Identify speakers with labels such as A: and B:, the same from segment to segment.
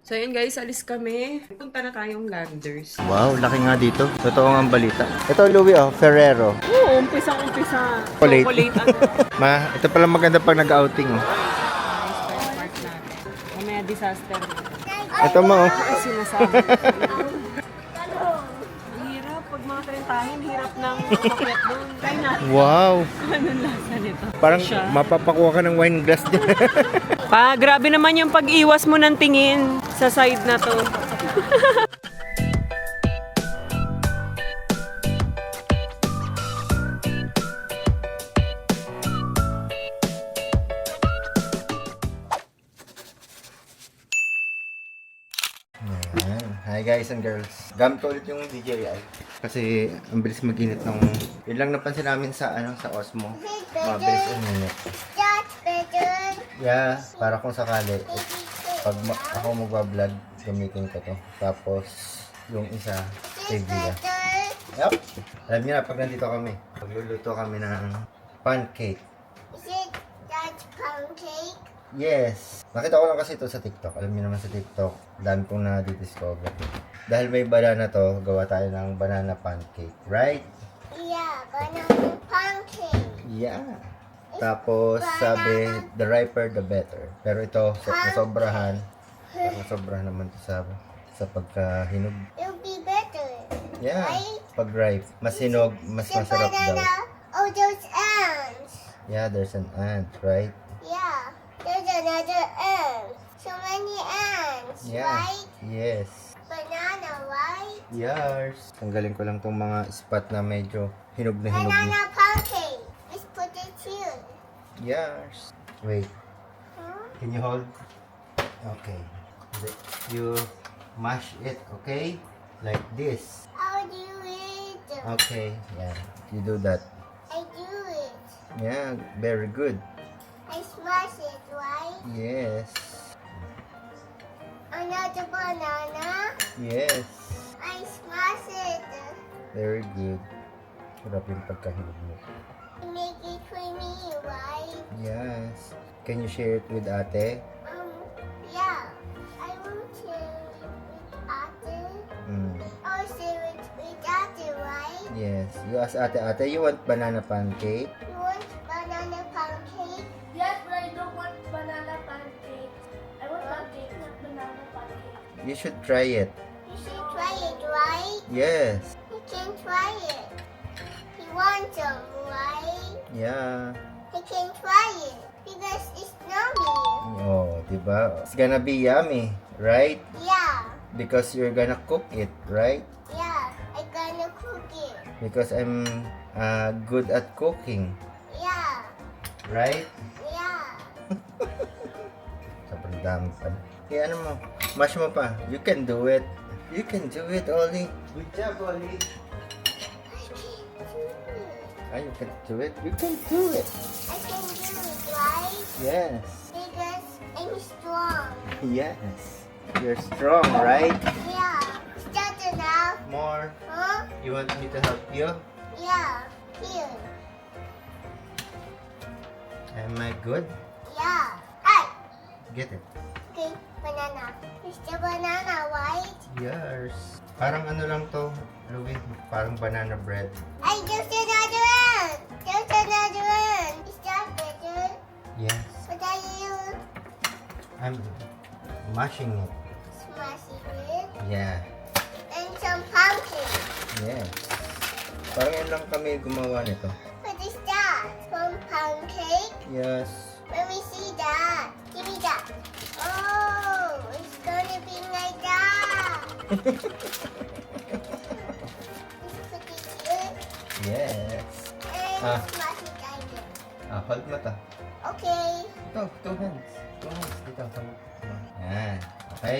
A: So yun guys, alis kami. Punta na tayong Landers.
B: Wow, laki nga dito. Totoo nga ang balita. Ito, Louie, Ferrero.
A: Oo, umpisa.
B: Chocolate.
A: Chocolate
B: Ma, ito pala maganda pag nag-outing.
A: spare part natin. Mamaya disaster.
B: Ito mo.
A: Ay, sinasabi. Ang hirap. Pag mga trentahin, hirap ng umakyat doon. Try natin.
B: Wow.
A: Anong lasa nito?
B: Parang
A: Siya.
B: mapapakuha ka ng wine glass dyan.
A: Grabe naman yung pag-iwas mo ng tingin sa side na to.
B: Ayan. Hi guys and girls. Gamit ko ulit yung DJI. Kasi ang bilis mag-init ng... Yun lang napansin namin sa sa Osmo. Mabilis ang init. Yeah, para kung sakali. Pag ako magbablog, gamitin ko to. Tapos, yung isa, kay Via. Yup. Alam niyo na, pag nandito kami, magluluto kami ng pancake.
C: Is it that pancake?
B: Yes. Nakita ko lang kasi ito sa TikTok. Alam niyo naman sa TikTok, dami kong na-discover. Dahil may banana to, gawa tayo ng banana pancake. Right?
C: Yeah, banana pancake.
B: Yeah. Tapos, sabi, the riper, the better. Pero ito, nasobrahan. Nasobrahan naman ito sa pagkahinog.
C: It'll be better.
B: Yeah.
C: Right?
B: Pag ripe, mas hinog, mas
C: The
B: masarap daw.
C: banana. Oh, those ants.
B: Yeah, there's an ant, right?
C: Yeah, there's another ant. So many ants,
B: Yeah.
C: right?
B: Yes.
C: Banana, right?
B: Yes. Tanggalin ko lang tong mga spot na medyo hinog na hinog.
C: Banana pancake. Let's put it here.
B: Yes. Wait.
C: Huh?
B: Can you hold? Okay. You mash it, okay? Like this.
C: How do you eat?
B: Okay. Yeah. You do that.
C: I do it.
B: Yeah. Very good.
C: I smash it, right?
B: Yes.
C: Another banana.
B: Yes.
C: I smash it.
B: Very good. Sarap yung pagkahinog mo.
C: Make it creamy, right?
B: Yes. Can you share it with ate?
C: Yeah. I will share it with Ate.
B: Mm.
C: I'll share it with Ate, right?
B: Yes. You ask ate, you want banana pancake?
C: You want banana pancake?
D: Yes, but I don't want banana pancakes. I want pancakes, not banana pancakes.
B: You should try it.
C: You should try it, right?
B: Yes.
C: You can try it. You want some, right?
B: Yeah.
C: You can try it because it's yummy.
B: Oh, diba? It's gonna be yummy, right?
C: Yeah,
B: Because you're gonna cook it, right?
C: yeah. I'm gonna cook it.
B: Because I'm good at cooking,
C: Yeah,
B: right?
C: yeah.
B: Sobrang dami pa. Kaya ano mo, mash mo pa. You can do it. You can do it, Oli. Good job, Oli.
C: I can do it.
B: Ah, you can do it. You can do it.
C: I can do it, right?
B: Yes.
C: Because I'm strong.
B: Yes. You're strong, right?
C: Yeah. Is that enough?
B: More.
C: Huh?
B: You want me to help you?
C: Yeah. Here.
B: Am I good?
C: Yeah. Hey.
B: Get it.
C: Okay. Banana. Is the banana white?
B: Yes. Parang ano lang to, Louie. Parang banana bread.
C: Hey, there's another one. There's another one. Is that better?
B: Yes.
C: What are you
B: I'm mashing it.
C: smashing it?
B: Yeah.
C: And some pumpkin.
B: Yes. Parang yan lang kami gumawa nito.
C: What is that? From pancake?
B: Yes.
C: Let me see that. Give me that. Oh, it's gonna be like that. Let's put it here
B: Yes.
C: and
B: Ah.
C: smash it again.
B: Hold mo to.
C: Okay.
B: Ito, two hands. Two hands. Dito. Yan. Okay?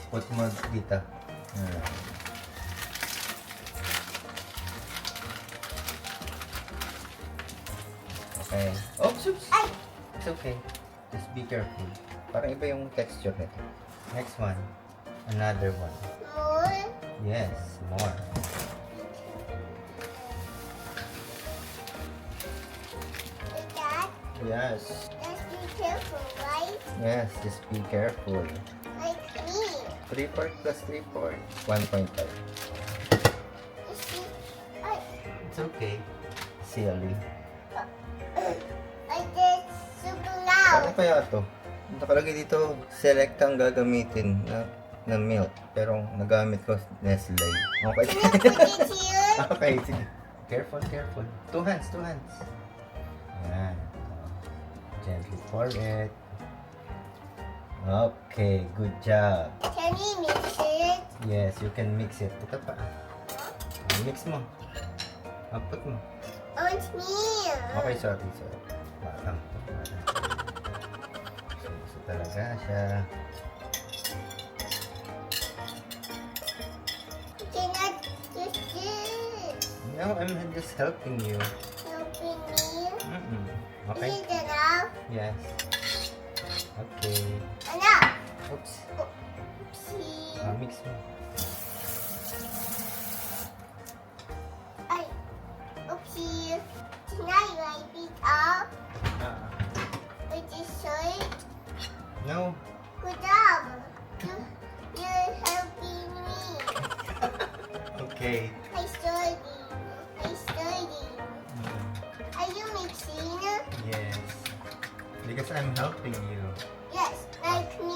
B: Put mo dito. Yan. Okay. Oops, oops.
C: Ay!
B: It's okay. Just be careful. Parang iba yung texture nito. Next one. Another one.
C: More.
B: Yes, more.
C: Like that.
B: Yes.
C: Just be careful, right?
B: Yes, just be careful.
C: Like me.
B: 3/4 plus 3/4. 1.5.
C: You see? I
B: It's okay. Silly.
C: did super
B: Ano
C: loud.
B: kaya to? Nakalagay dito, select ang gagamitin na milk. Pero nagamit ko Nestle. Okay.
C: Can you put it here?
B: Okay, sige. Careful, careful. Two hands. Yan. Gently pour it. Okay, good job.
C: Can you mix it?
B: Yes, you can mix it. Ito pa. Mix mo. Put mo.
C: On me.
B: Okay, sorry. Parang. So talaga siya.
C: You cannot use this.
B: No, I'm just helping you.
C: Helping me.
B: Okay?
C: Is it enough?
B: Yes. Okay.
C: Enough.
B: Oops.
C: See.
B: Mix mo.
C: Ay. Oopsie. Can I wipe it off with this shirt?
B: No.
C: Good job. You're helping me.
B: Okay.
C: I study. Are you mixing?
B: Yes. Because I'm helping you.
C: Yes, like me.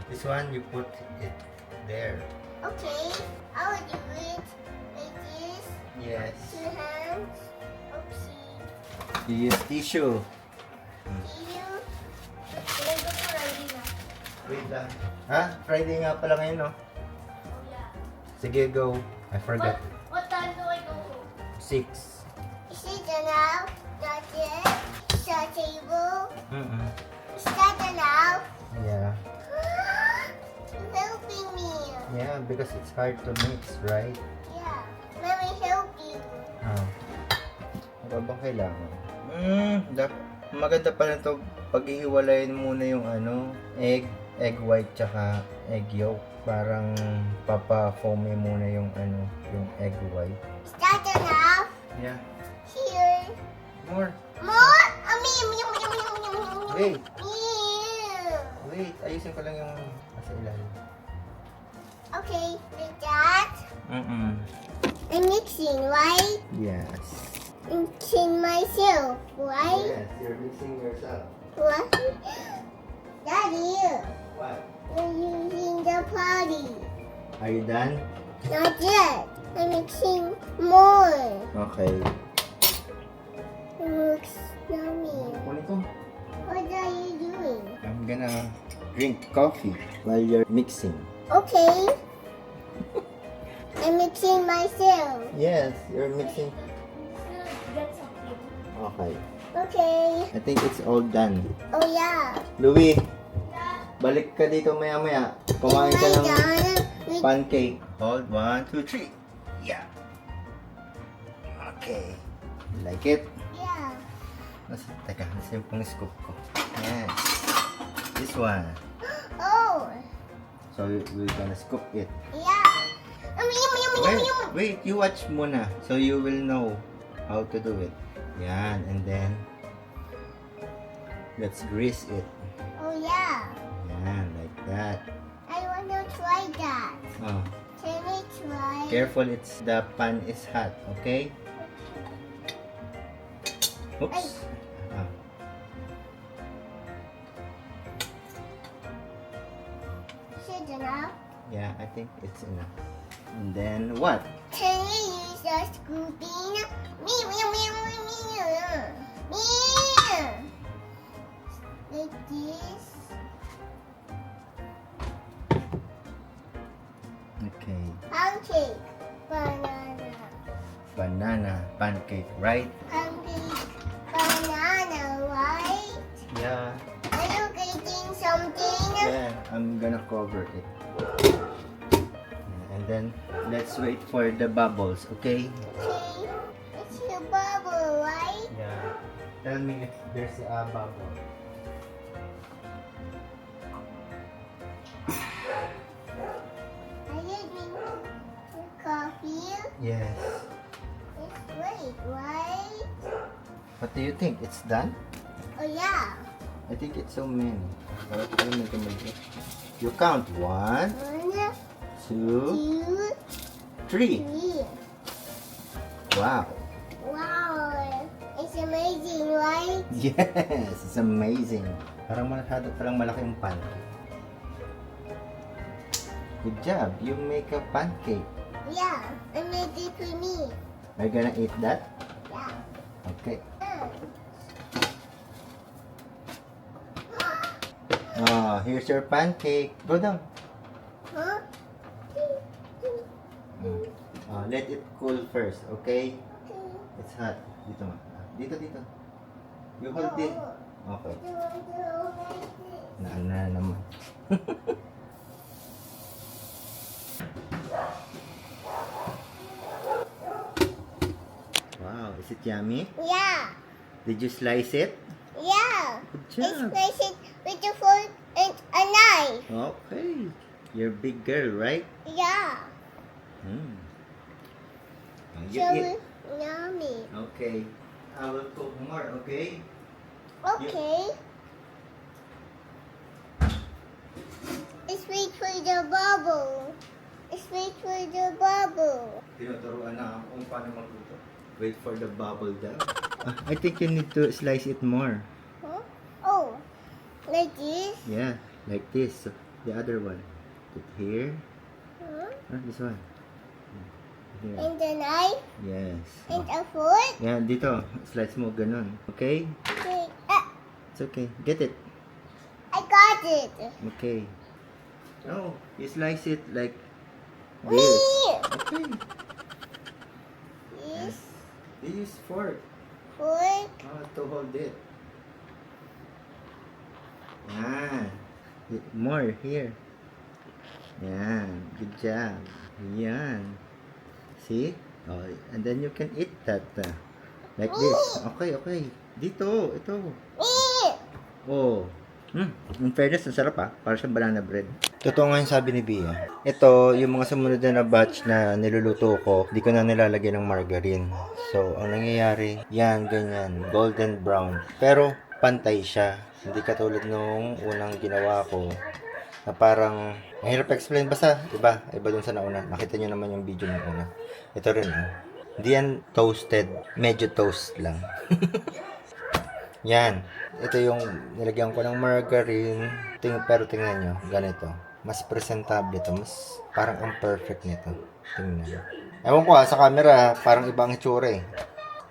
B: This one, you put it there.
C: Okay, I will do it like this.
B: Yes.
C: 2 hands. Oopsie.
B: You use tissue.
C: You.
D: Ilagay ko Friday na.
B: Wait lang. Ha? Friday nga pala ngayon, no?
D: Oh, yeah.
B: Sige, go. I forgot.
D: What time do I go home?
B: 6.
C: Is it enough? Not yet. Is that table? Is that enough?
B: Yeah.
C: You're helping me.
B: Yeah, because it's hard to mix, right?
C: Yeah. Let me help you.
B: Ano bang kailangan? Maganda pala ito paghihiwalayin muna yung egg white tsaka egg yolk. Parang papa-foamy muna yung yung egg white.
C: Is that enough?
B: Yeah.
C: Here.
B: More.
C: More?
B: Wait.
C: Ew.
B: Wait, ayusin ko lang yung nasa ilalim.
C: Okay, with that,
B: Mm-mm.
C: I'm mixing, right?
B: Yes.
C: Mixing myself, right?
B: Yes, you're mixing yourself.
C: What? Daddy,
B: What?
C: we're using the party.
B: Are you done?
C: Not yet. I'm mixing more.
B: Okay.
C: It looks yummy.
B: Kunin ko.
C: What are you doing?
B: I'm gonna drink coffee while you're mixing.
C: Okay. I'm mixing myself.
B: Yes, you're mixing.
D: Still get something.
B: Okay.
C: Okay.
B: I think it's all done.
C: Oh yeah.
B: Louie, balik ka dito maya-maya. Kumain ka ng
C: done with
B: pancake. Hold, 1, 2, 3. Yeah. Okay. You like it?
C: yeah.
B: Teka, nasa yung pang scoop ko. Yes. This one.
C: Oh
B: So, we're gonna scoop it.
C: yeah.
B: Wait, you watch muna. So, you will know how to do it. Yan, and then, let's grease it.
C: Oh yeah.
B: Yan, like that.
C: I wanna try that.
B: Oh,
C: Can I try?
B: careful, the pan is hot, okay? Oops. Ah.
C: Is it enough?
B: Yeah, I think it's enough. And then, what?
C: Can we use the scooping? Me. Like this.
B: Okay.
C: Pancake. Banana.
B: Banana pancake, right?
C: Pancake. Banana, right?
B: Yeah.
C: Are you getting something?
B: Yeah, I'm gonna cover it. And then, let's wait for the bubbles, okay?
C: Okay. It's a bubble, right?
B: Yeah. Tell me if there's a bubble.
C: Are you drinking coffee?
B: Yes.
C: It's great, right?
B: What do you think? It's done?
C: Oh yeah.
B: I think it's so many. Parang may kamay. You count. 1,
C: 1,
B: 2,
C: 2,
B: 3.
C: 3.
B: Wow.
C: Wow. It's amazing, right?
B: Yes, it's amazing. Parang masyado palang malaki yung pancake. Good job. You make a pancake.
C: Yeah, I made it for me.
B: Are you gonna eat that?
C: Yeah.
B: Okay. Oh, here's your pancake. Go down.
C: Huh?
B: Let it cool first, okay? It's hot. Dito ma. Dito. You hold it. Okay. Na naman. Wow, is it yummy?
C: Yeah.
B: Did you slice it?
C: Yeah.
B: Good
C: It's
B: job.
C: place it with a fork and a knife.
B: Okay. You're a big girl, right?
C: Yeah.
B: Hmm. You
C: So
B: eat.
C: yummy.
B: Okay. I will cook more, okay?
C: Okay. It's wait for the bubble. It's wait for the bubble.
B: Tinuturuan na ako kung paano magluto. Wait for the bubble daw. I think you need to slice it more.
C: Huh? Oh, like this?
B: Yeah, like this. So, the other one. Put here.
C: Huh?
B: This one. Here.
C: And the knife
B: Yes.
C: and a fork.
B: Yan, dito. Slice mo ganun. Okay?
C: Okay.
B: It's okay. Get it.
C: I got it.
B: Okay. Oh, you slice it like this.
C: Me.
B: Okay.
C: This
B: You use fork.
C: fork.
B: To hold it. Yan. More here. Yan. Good job. Yan. See? Oh, and then you can eat that. Like this. Okay. Dito. Ito.
C: Me.
B: Oh. In fairness, ang sarap Para siyang banana bread. Totoo nga yung sabi ni Bia. Ito, yung mga sumunod na batch na niluluto ko, di ko na nilalagyan ng margarine. So, ang nangyayari, yan, ganyan, golden brown. Pero, pantay siya. Hindi katulad nung unang ginawa ko, na parang, mahirap explain. Basta, iba dun sa nauna. Nakita nyo naman yung video ng una. Ito rin, Hindi yan toasted. Medyo toast lang. Yan. Ito yung nilagyan ko ng margarine. Pero tingnan nyo, ganito. Mas presentable ito. Mas parang ang perfect nito. Tingnan. Ewan ko sa camera, parang ibang itsura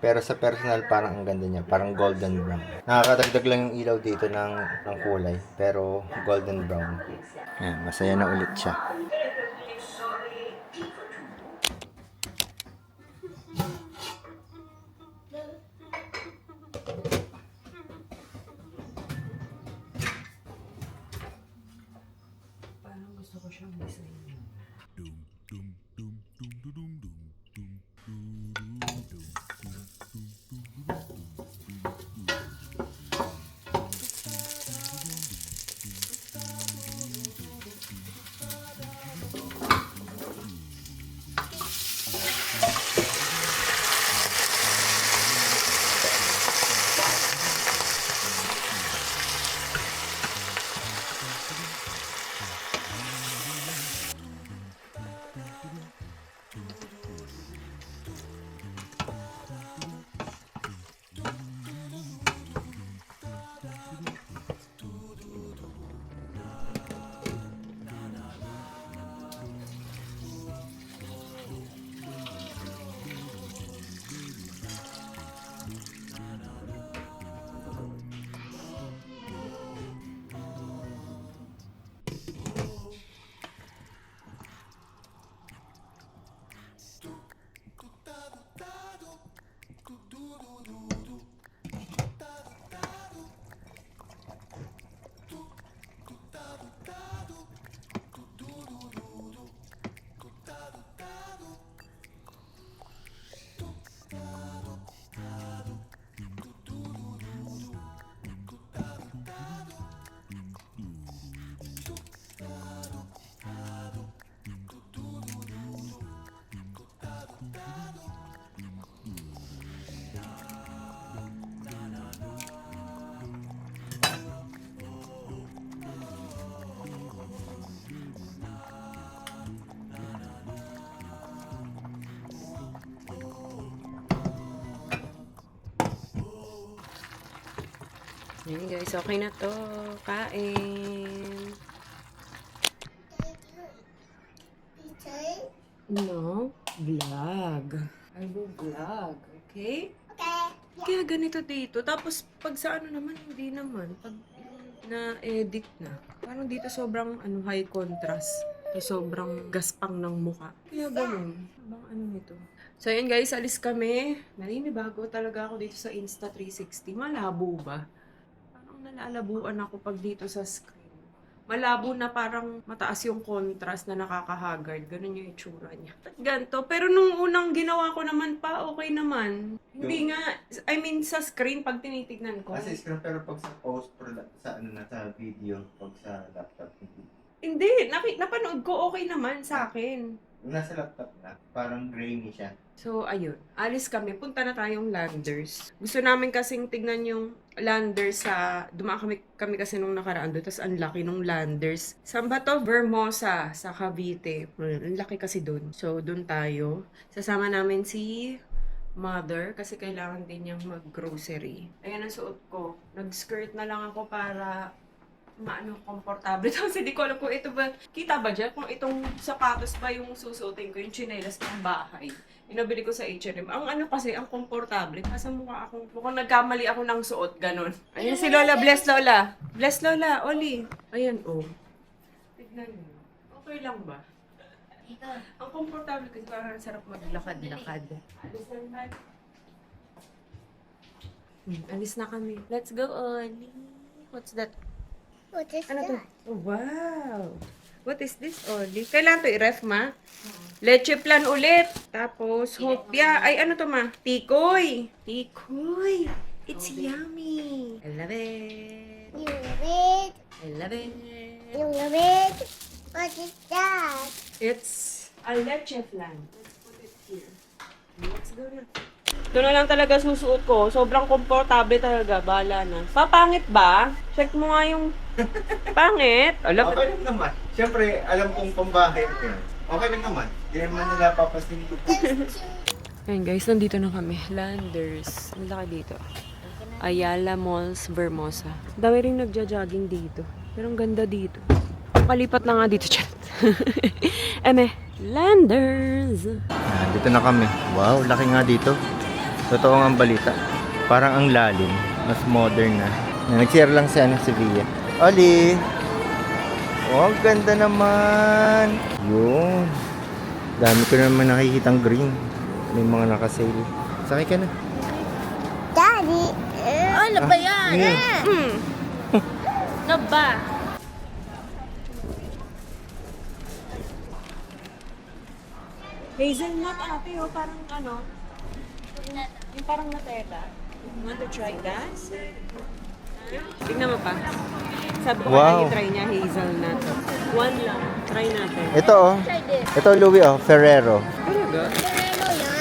B: Pero sa personal, parang ang ganda niya. Parang golden brown. Nakakadagdag lang yung ilaw dito ng kulay. Pero golden brown. Yan, masaya na ulit siya.
A: Parang gusto ko siyang design. Ayan guys, okay na to. Kain.
C: Picture?
A: No, vlog. I will vlog, okay?
C: Okay.
A: Kaya ganito dito. Tapos, pag sa ano naman, hindi naman. Pag na-edit na. Parang dito sobrang high contrast. Sobrang gaspang ng muka. Kaya ganun. Abang ano nito. So, yun guys, alis kami. Naninibago talaga ako dito sa Insta360. Malabo ba? Parang nalalabuan ako pag dito sa screen. Malabo na parang mataas yung contrast na nakakahagard. Ganun yung itsura niya. At ganito. Pero nung unang ginawa ko naman pa, okay naman. Hindi nga, I mean sa screen pag tinitignan ko.
B: Kasi screen, pero pag sa post, sa ano na, sa video, pag sa laptop,
A: Hindi, napanood ko okay naman sa akin.
B: yung nasa laptop na, parang grainy siya.
A: So, ayun. Alis kami. Punta na tayong Landers. Gusto namin kasing tignan yung Landers sa... Dumaan kami kasi nung nakaraan doon. Tapos ang laki nung Landers. Saan ba to? Vermosa sa Cavite. Ang laki kasi doon. So, doon tayo. Sasama namin si mother kasi kailangan din niyang mag-grocery. Ayan ang suot ko. Nag-skirt na lang ako para komportable. Tapos hindi ko alam kung ito ba, kita ba dyan? Kung itong sapatos ba yung susuotin ko, yung chinelas ng bahay. Inabili ko sa H&M. Ang kasi, ang komportable. Kasi mukhang nagkamali ako ng suot, ganun. Ayan si Lola, bless Lola. Bless Lola, Oli. Ayan, oh. Tignan mo. Okay lang ba? Ang komportable kasi parang sarap maglakad-lakad. Alis na tayo. Alis na kami. Let's go, Oli. What's that?
C: What is
A: Ano to?
C: that?
A: Oh, wow! What is this, Oli? Kailan to i-ref, ma? Leche plan ulit. Tapos, hopya. Ay, ano to, ma? Tikoy. Tikoy. It's yummy. I love it.
C: You love it.
A: I love it.
C: You love it. What is that?
A: It's a leche flan. Let's put it here. Let's go na. Ito na lang talaga susuot ko. Sobrang komportable talaga. Bahala na. Papangit ba? Check mo nga yung pangit. Alam,
B: Okay lang naman. Siyempre, alam kong pambahay mo yan. Okay lang naman. Hindi naman nila papasin.
A: Ayun guys, nandito na kami. Landers. Ang laki dito. Ayala Malls, Vermosa. Dami rin nagja-jogging dito. Pero ang ganda dito. Kalipat na nga dito, chat. Landers.
B: Dito na kami. Wow, laki nga dito. Totoo nga ang balita. Parang ang lalim. Mas modern na. Nag-share lang si Via. Oli! Oh, ganda naman. Yun. Dami ko naman nakikitang green. May mga nakasale. Sakay ka na.
C: Daddy.
D: Ano ba yan? Ano ba?
A: Hazelnut ate, oh, parang ano? Yung parang Nutella. You want to try that? Tignan mo pa. Sabi ko
B: Wow.
A: try niya hazelnut. One lang. Try natin.
B: Ito oh. Ito Louis oh. Ferrero.
A: Talaga?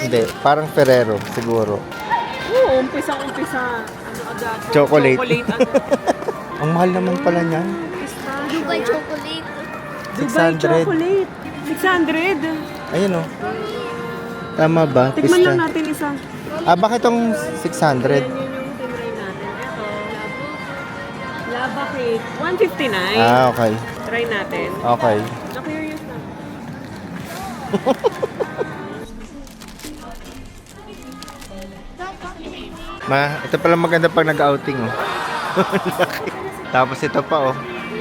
B: Hindi. Parang Ferrero siguro.
A: Oo, umpisa. Ano agad?
B: Chocolate.
A: Chocolate agad.
B: Ang mahal naman pala niyan.
D: Dubai chocolate.
A: Dubai
B: 600.
A: chocolate. 600.
B: Ayun oh. Tama ba?
A: Tikman lang
B: Pista.
A: natin isa.
B: Bakit itong 600?
A: Yan yung tinry natin. Ito. Lava cake. 159.
B: Okay.
A: Try natin.
B: Okay.
A: Na-curious na.
B: Ito pala maganda pag nag-outing oh. Tapos ito pa oh.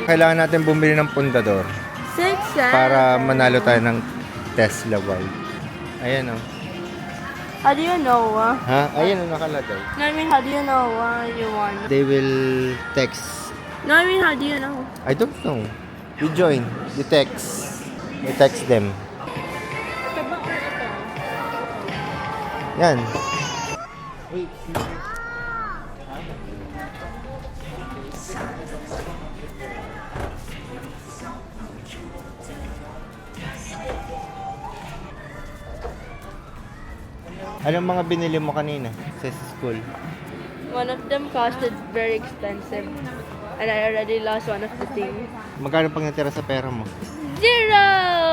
B: Kailangan natin bumili ng pundador para manalo tayo ng Tesla Y. Ayan oh.
D: How do you know?
B: Ha? Ayan ang nakalagay.
D: No, I mean, how do you know you want?
B: They will text.
D: No, I mean, how do you know?
B: I don't know. You join. You text. You text them.
A: Ito ba or ito?
B: Yan. Anong mga binili mo kanina sa school?
D: One of them costed very expensive. And I already lost one of the things.
B: Magkano pag natira sa pera mo?
D: Zero!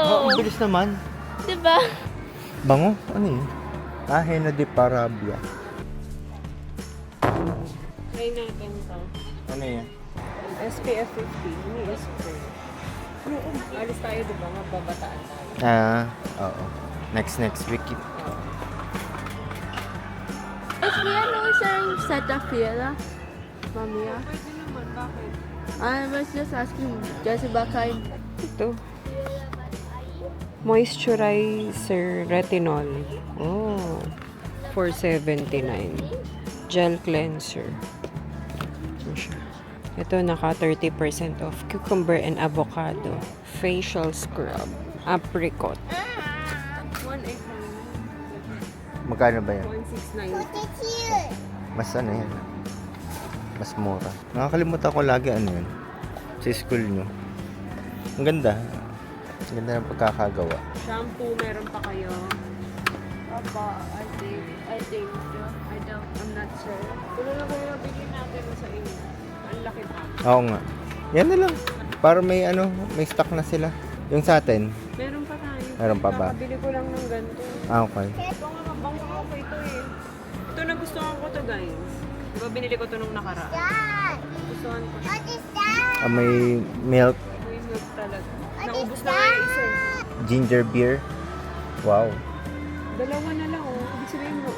B: Oh, ang bilis naman.
D: Diba?
B: Bango? Ano yun? Henna de Parabia.
A: Try natin to.
B: Ano yan?
A: SPF 50. Ini spray. Alis tayo, di ba? Magbabataan tayo.
B: Oo. Next week.
D: Is there no sharing Cetaphil, Mamia?
A: Pwede naman, bakit?
D: I was just asking, just about kind.
A: Ito. Moisturizer retinol. Oh. $4.79. Gel cleanser. Ito siya. Ito naka 30% off. Cucumber and avocado. Facial scrub. Apricot. 1.899.
B: Magkano ba yan?
A: 1.699.
C: Put it here.
B: Mas ano yan? Mas mura. Nakakalimutan ko lagi ano yun. Sa school nyo. Ang ganda. Ang ganda ng pagkakagawa.
A: Shampoo, meron pa kayo.
D: Papa, I think, I'm not sure.
A: Ano na kayo nabigyan natin sa inyo? Ang laki pa.
B: Oo nga. Yan na lang. Para may ano, may stock na sila. Yung sa atin.
A: Meron pa tayo.
B: Meron pa ba?
A: Nakabili ko lang ng ganito.
B: Okay.
A: Ito nga, bang ako ito eh. Ito nagustuhan ko to guys. Diba binili ko to nung nakaraan.
C: Dad,
A: Gustuhan ko siya.
C: what is that?
B: May milk,
A: May milk talaga. Naubos na nga yung isa.
B: ginger beer. Wow.
A: Dalawa na lang oh. Ibig sabihin mo.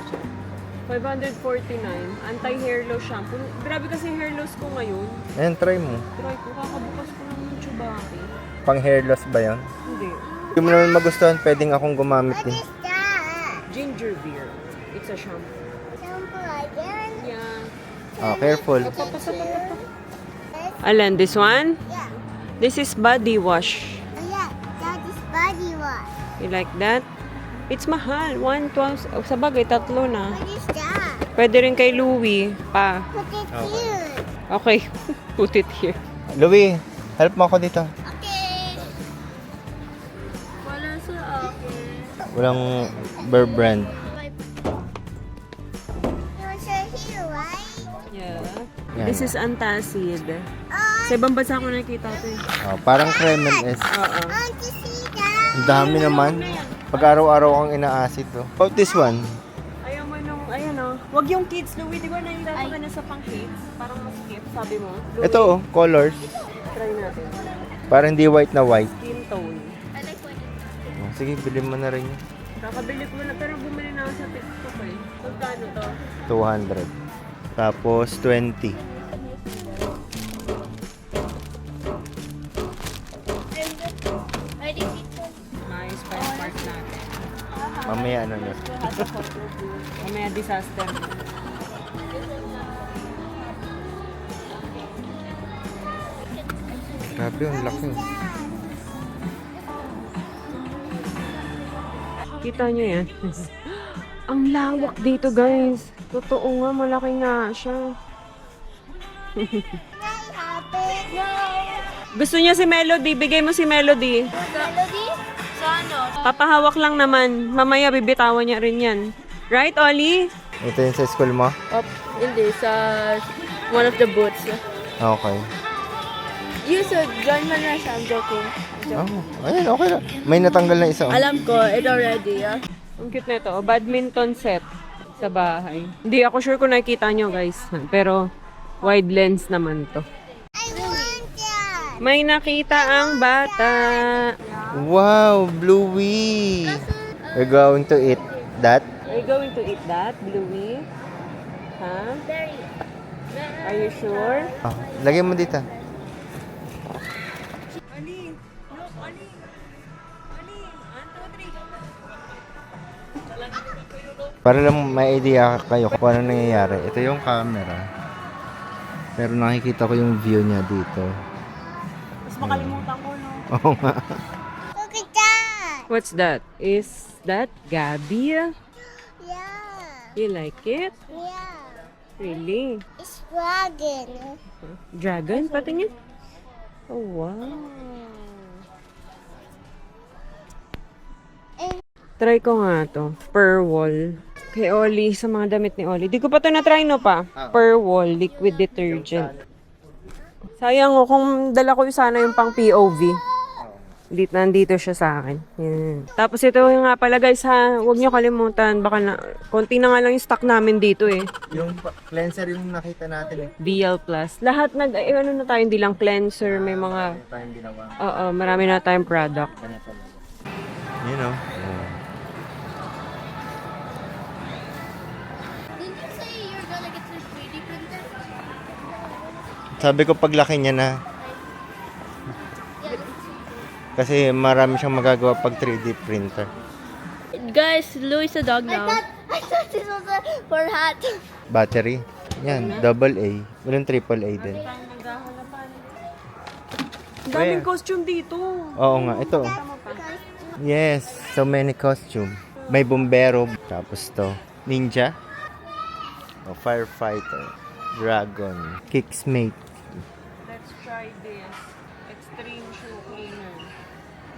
A: 549. Anti-hair loss shampoo. Grabe kasi hair loss ko ngayon.
B: Ayan, try mo.
A: Try ko. Kakabukas ko lang ng Chubaki.
B: Pang hair loss ba yan?
A: Hindi.
B: Hindi mo naman magustuhan, pwedeng akong gumamit
C: What
B: eh.
C: is that?
A: Ginger beer. It's a shampoo.
C: Shampoo again?
A: Yeah.
B: Oh, careful.
A: Alan, this one?
C: Yeah.
A: This is body wash.
C: Oh yeah, that is body wash.
A: You like that? It's mahal. 112. Oh, sa bagay, tatlo na.
C: What is that?
A: Pwede rin kay Louie pa.
C: Put it
B: Okay.
C: here.
A: Okay. Put it here.
B: Louie, help mo ako dito.
C: Okay.
D: Wala sa akin.
B: Walang Bear Brand.
C: You want to here, right?
A: Yeah.
B: Yan.
A: This is antacid.
C: Oh,
A: Sa ibang bansa ko nakikita ito eh.
B: Oh, parang Kremen S.
A: Oo.
C: I want to see that.
B: Ang dami naman. Pag araw-araw kang ina-acid to. About this one.
A: Ayaw mo nung, ayan o. Wag yung kids, Louie. Di ba nahihirapan ka na sa pang kids? Parang mas cute, sabi mo. Louie,
B: Ito oh, colors.
A: try natin.
B: Parang hindi white na white.
A: Skin tone.
D: I like what
B: Oh, sige, bilhin mo na rin yun.
A: Kakabili ko na, pero bumili na ako sa TikTok eh. Magkano to?
B: 200. Tapos 20.
D: I did it.
A: Nice, spare part natin.
B: Mamaya ano na.
A: Mamaya disaster.
B: Grabe, ang laki.
A: Kita nyo yan? Ang lawak dito guys. Totoo nga, malaki nga siya. Gusto niya si Melody, bigay mo si Melody.
D: Melody? Sa ano?
A: Papahawak lang naman. Mamaya bibitawan niya rin yan. Right, Ollie?
B: Ito yung sa school mo?
D: Hindi, sa one of the booths.
B: Okay.
D: You should join mo na siya. I'm joking.
B: Oh, ayun, okay lang. May natanggal na isa. Oh.
D: Alam ko, it already.
A: Ang cute na ito. Oh, badminton set sa bahay. Hindi ako sure kung nakikita nyo guys. Pero wide lens naman to.
C: I want that.
A: May nakita ang bata.
B: Wow, Bluey! We're going to eat that.
A: Are you going to eat that, Bluey? Huh?
D: Very.
A: Are you sure?
B: Oh, lagay mo dito.
A: Ali! Look, Ali! Ali! 1, 2, 3.
B: Para lang may idea kayo kung ano nangyayari. Ito yung camera. Pero nakikita ko yung view niya dito.
A: Mas makalimutan ko, no?
B: Oo nga.
C: Look at that.
A: What's that? Is that Gabi?
C: Yeah.
A: You like it?
C: Yeah.
A: Really?
C: It's dragon.
A: Dragon? Patingin? Oh, wow. Try ko nga to. Per wall. Kay Oli, sa mga damit ni Oli. Di ko pa to na-try no pa. Per wall, liquid detergent. Sayang oh, kung dala ko yung sana yung pang POV. Nandito siya sa akin. Yan. Tapos ito yung nga pala guys ha, huwag niyo kalimutan. Baka na, konti na nga lang yung stock namin dito eh.
B: Yung cleanser yung nakita natin eh.
A: BL Plus. Lahat ano na tayo, hindi lang cleanser, may mga,
B: May tayong ginawa.
A: oo, marami na tayong product.
B: Ganito lang. You know.
D: Did you say you're gonna get your 3D printer?
B: Sabi ko paglaki niya na. Kasi marami siyang magagawa pag 3D printer.
D: Guys, Louis a dog now. I thought this was for hat.
B: Battery. Yan, double A. Walang triple A din.
A: Ang daming costume dito.
B: Oo nga, ito. Yes, so many costume. May bombero, tapos to. Ninja. O, firefighter. Dragon. Kicksmate.
A: Let's try this. Extreme shoe cleaner.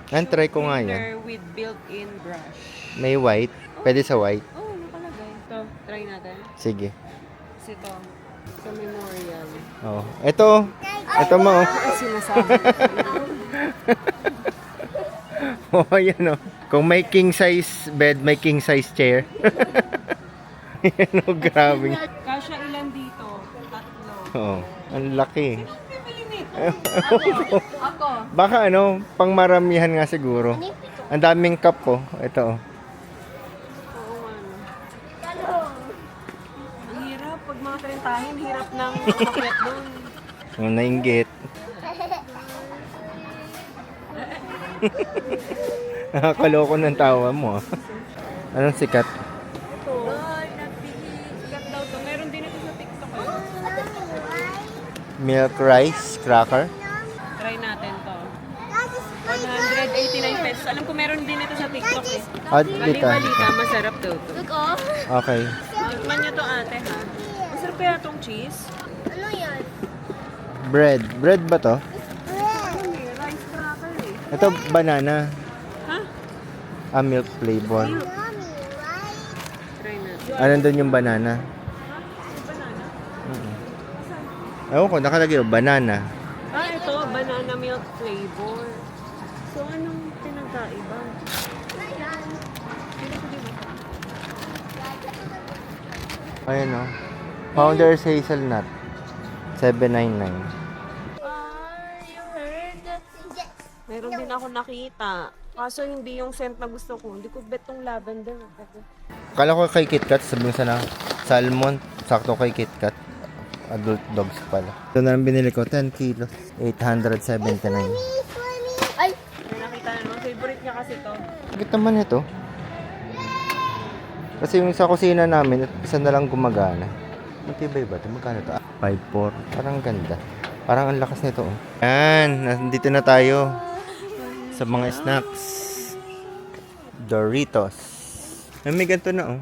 B: Try ko nga yan.
A: Cleaner with built-in brush.
B: May white. Pwede sa white.
A: Oh, nakalagay. Ito, try natin.
B: Sige.
A: Kasi ito, sa memorial.
B: Oh, ito. Ito mo.
A: Ay, sinasabi.
B: Oh, yan oh. Kung may king size bed, may king size chair. Yan oh, grabe.
A: Kasha ilan dito? Tatlo.
B: Oh, ang laki.
A: Bibili nito. Ako.
B: Baka ano, pang maramihan nga siguro. Ang daming cup oh. Ito oh.
A: Oo nga. No. Ang hirap. Pag mga trentahin, hirap nang umakyat doon.
B: Oh, nainggit. Nakakaloko ng tawa mo ah. Anong sikat?
A: Ito. Ay, nagbili. Sikat daw to. Meron din ito sa TikTok. Eh.
B: Milk rice cracker.
A: Try natin to. 189 pesos. Alam ko meron din ito sa TikTok eh.
B: Ah, dito.
A: Bali-balita, masarap daw to.
D: Look, oh.
B: Okay.
A: Tikman niyo to ate ha. Masarap kaya tong cheese?
D: Ano yan?
B: Bread. Bread ba to?
A: May rice cracker eh.
B: Ito banana.
A: Ha?
B: Ah, milk flavor.
A: Try natin.
B: Ano doon yung banana?
A: May banana?
B: Ewan ko, nakalagay oh, banana.
A: Ah, ito. Banana milk flavor. So, anong pinagkaiba?
B: Ayan oh. Founder's Hazelnut. 799.
D: You heard that?
A: Meron din ako nakita. Kaso hindi yung scent na gusto ko. Hindi ko bet tong lavender.
B: Akala ko kay KitKat, sabihin sa na salmon. Sakto kay KitKat. Adult dogs pala. Ito na lang binili ko, 10 kilos. 879.
D: Ay!
A: May nakita na naman. Favorite niya kasi to.
B: Bakit naman ito? Kasi yung sa kusina namin, isa na lang gumagana. Matibay ba ito? Magkano ito? 5.4. Parang ganda. Parang ang lakas nito. Oh. Yan, nandito na tayo sa mga snacks. Doritos. Ay, may ganito na oh.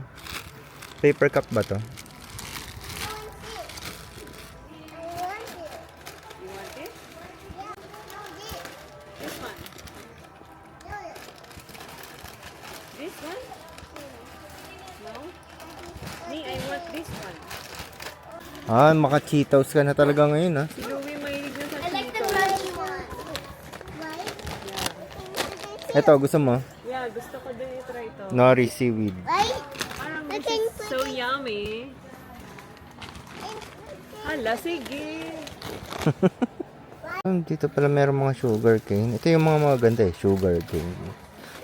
B: Paper cup ba to?
A: You want it? This one. This one? No? Me, I want this one.
B: Ah, maka-Cheetos ka na talaga ngayon ah.
A: Si Louie mahilig na sa
D: I like the
A: Cheetos.
D: crunchy one.
B: Ito, gusto mo?
A: Yeah, gusto ko din i-try to.
B: Nori seaweed.
A: Parang this is so yummy. Hala, sige.
B: Dito pala meron mga sugar cane. Ito yung mga maganda eh, sugar cane.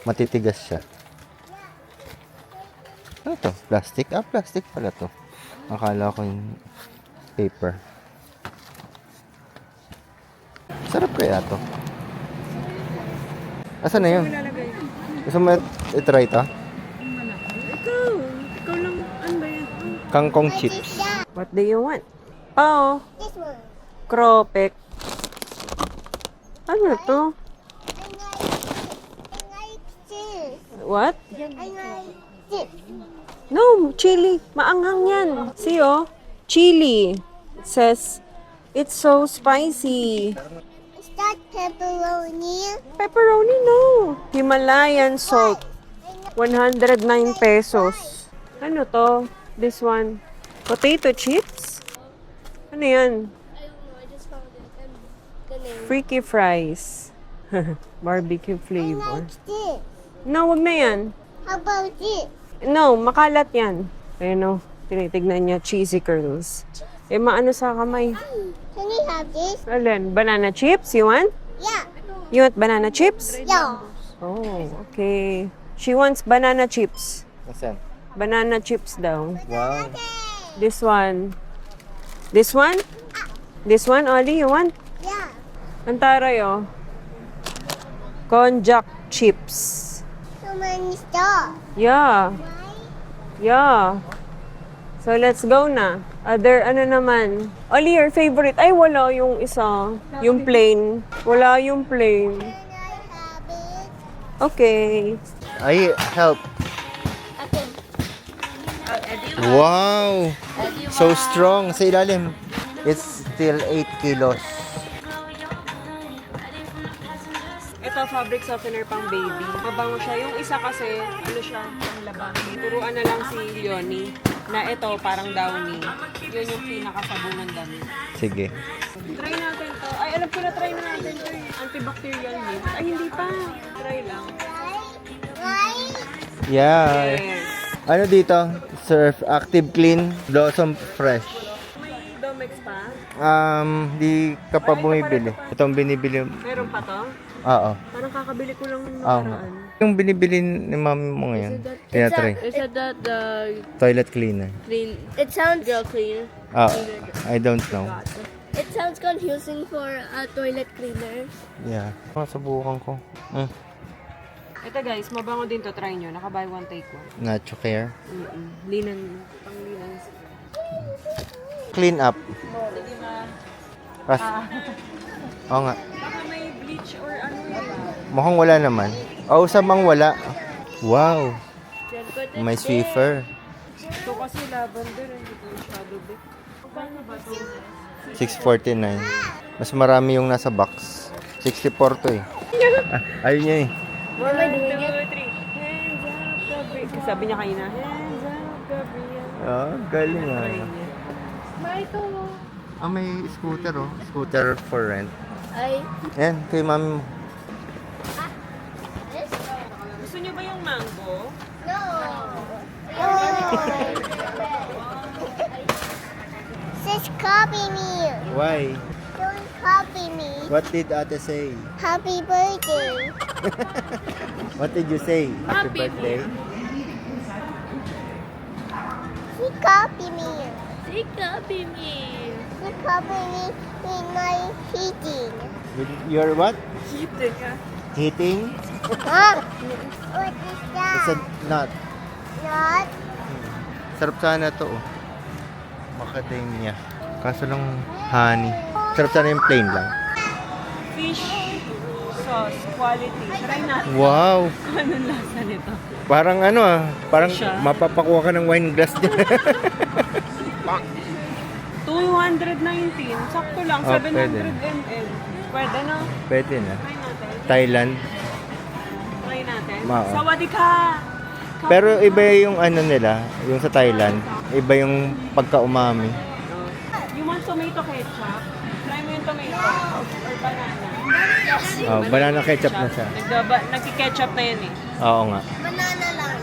B: Matitigas siya. Ano to? Plastic? Ah, plastic pala to. Akala ko yung paper. Sarap kaya to. Asan na yun?
A: Ilalagay.
B: Gusto mo i-try to?
A: Ikaw. Ikaw lang. Ano ba yan?
B: Kangkong chips.
A: What do you want? Oh,
C: This one.
A: Cropek. Ano to?
C: I like this.
A: What?
C: I like this.
A: No, chili. Maanghang yan. See, oh. Chili. It says, it's so spicy.
C: Is that pepperoni?
A: Pepperoni, no. Himalayan salt. 109 pesos. Ano to? This one. Potato chips? Ano yan?
D: I don't know, I just found it. And the name.
A: Freaky fries. Barbecue
C: I
A: flavor.
C: like this.
A: No, wag na yan.
C: How about this?
A: No, makalat yan. Ayun o, tinitignan niya, cheesy curls. Eh, maano sa kamay.
C: Can you have this?
A: Alin, banana chips? You want?
C: Yeah.
A: You want banana chips?
C: Yeah.
A: Oh, okay. She wants banana chips.
B: Nasaan?
A: Banana chips daw.
B: Wow.
A: This one. This one? This one, Ollie, you want?
C: Yeah.
A: Ang taray, oh. Konjac chips.
C: So many stars.
A: Yeah.
C: Right?
A: Yeah. So, let's go na. Other, ano naman? Oli, your favorite? Ay, wala yung isa. Yung plain. Wala yung plain.
C: Can I have it?
A: Okay.
B: Ay, help. Wow! So strong. Sa ilalim. It's still 8 kilos.
A: Ito, fabric softener pang baby. Mabango siya. Yung isa kasi, ano siya, ang labang. Turuan na lang si Leonie na ito, parang downy. Yun yung pinakasabong ng damit.
B: Sige.
A: Try natin to. Ay, alam ko na try na natin to. Antibacterial mint. Ay, hindi pa. Try lang.
C: Right?
B: Yeah.
A: Yes.
B: Ano dito? Surf Active Clean Blossom Fresh.
A: May Domex pa?
B: Di ka pa bumibili. Itong binibili.
A: Meron pa to?
B: Oo.
A: Parang kakabili ko lang nung
B: Oo.
A: nakaraan.
B: Yung binibili ni mami mo ngayon. Tinatry.
D: Is it that the
B: Toilet cleaner.
D: clean? It sounds girl cleaner.
B: Oo. I don't know.
D: It sounds confusing for a toilet cleaner.
B: Yeah. Subukan ko.
A: Ito guys, mabango din to. Try nyo. Naka-buy one, take one.
B: Nacho Care.
A: Linan. Pang linan.
B: Clean up. Oo nga.
A: Baka may bleach or ano yun.
B: Mukhang wala naman. Oh, sabang wala. Wow. May Swiffer.
A: Ito kasi lavender. Hindi ko masyado big. Paano ba to?
B: 649. Mas marami yung nasa box. 64 to eh. Ayun niya eh.
A: 1, 2, 3. Hands up, Gabriel. Sabi niya kanina, hands up, Gabriel.
B: Galing ah.
A: Try niya.
B: May scooter oh. Scooter for rent.
D: Ay,
B: Yan, kay mami mo.
A: Gusto niyo ba yung mango?
C: No. Just copy me.
B: Why?
C: Don't copy me.
B: What did ate say?
C: Happy birthday.
B: What did you say? Happy birthday?
C: She copy me.
D: she copy me.
C: She copy me in my heating.
B: With your what?
A: Kita ka.
B: Hitting?
C: Huh? What is
B: It's a
C: that?
B: nut.
C: Not.
B: Sarap sana to oh. Macadamia. Kaso lang honey. Sarap sana yung plain lang.
A: Fish sauce, quality. Try natin.
B: Wow!
A: Kung anong lasa nito.
B: Parang ano parang
A: Siya?
B: mapapakuha ka ng wine glass dyan.
A: 219. Sakto lang.
B: Oh,
A: 700
B: pwede.
A: ml. Pwede na.
B: Pwede na.
A: Try natin.
B: Thailand.
A: Try natin.
B: Oo.
A: Sawadee ka!
B: Pero iba yung ano nila, yung sa Thailand. Iba yung pagka-umami.
A: You want tomato ketchup? Try mo yung tomato. Or banana.
B: Oh, banana ketchup na siya.
A: Nagki-ketchup na yan eh.
B: Oo nga.
C: Banana lang.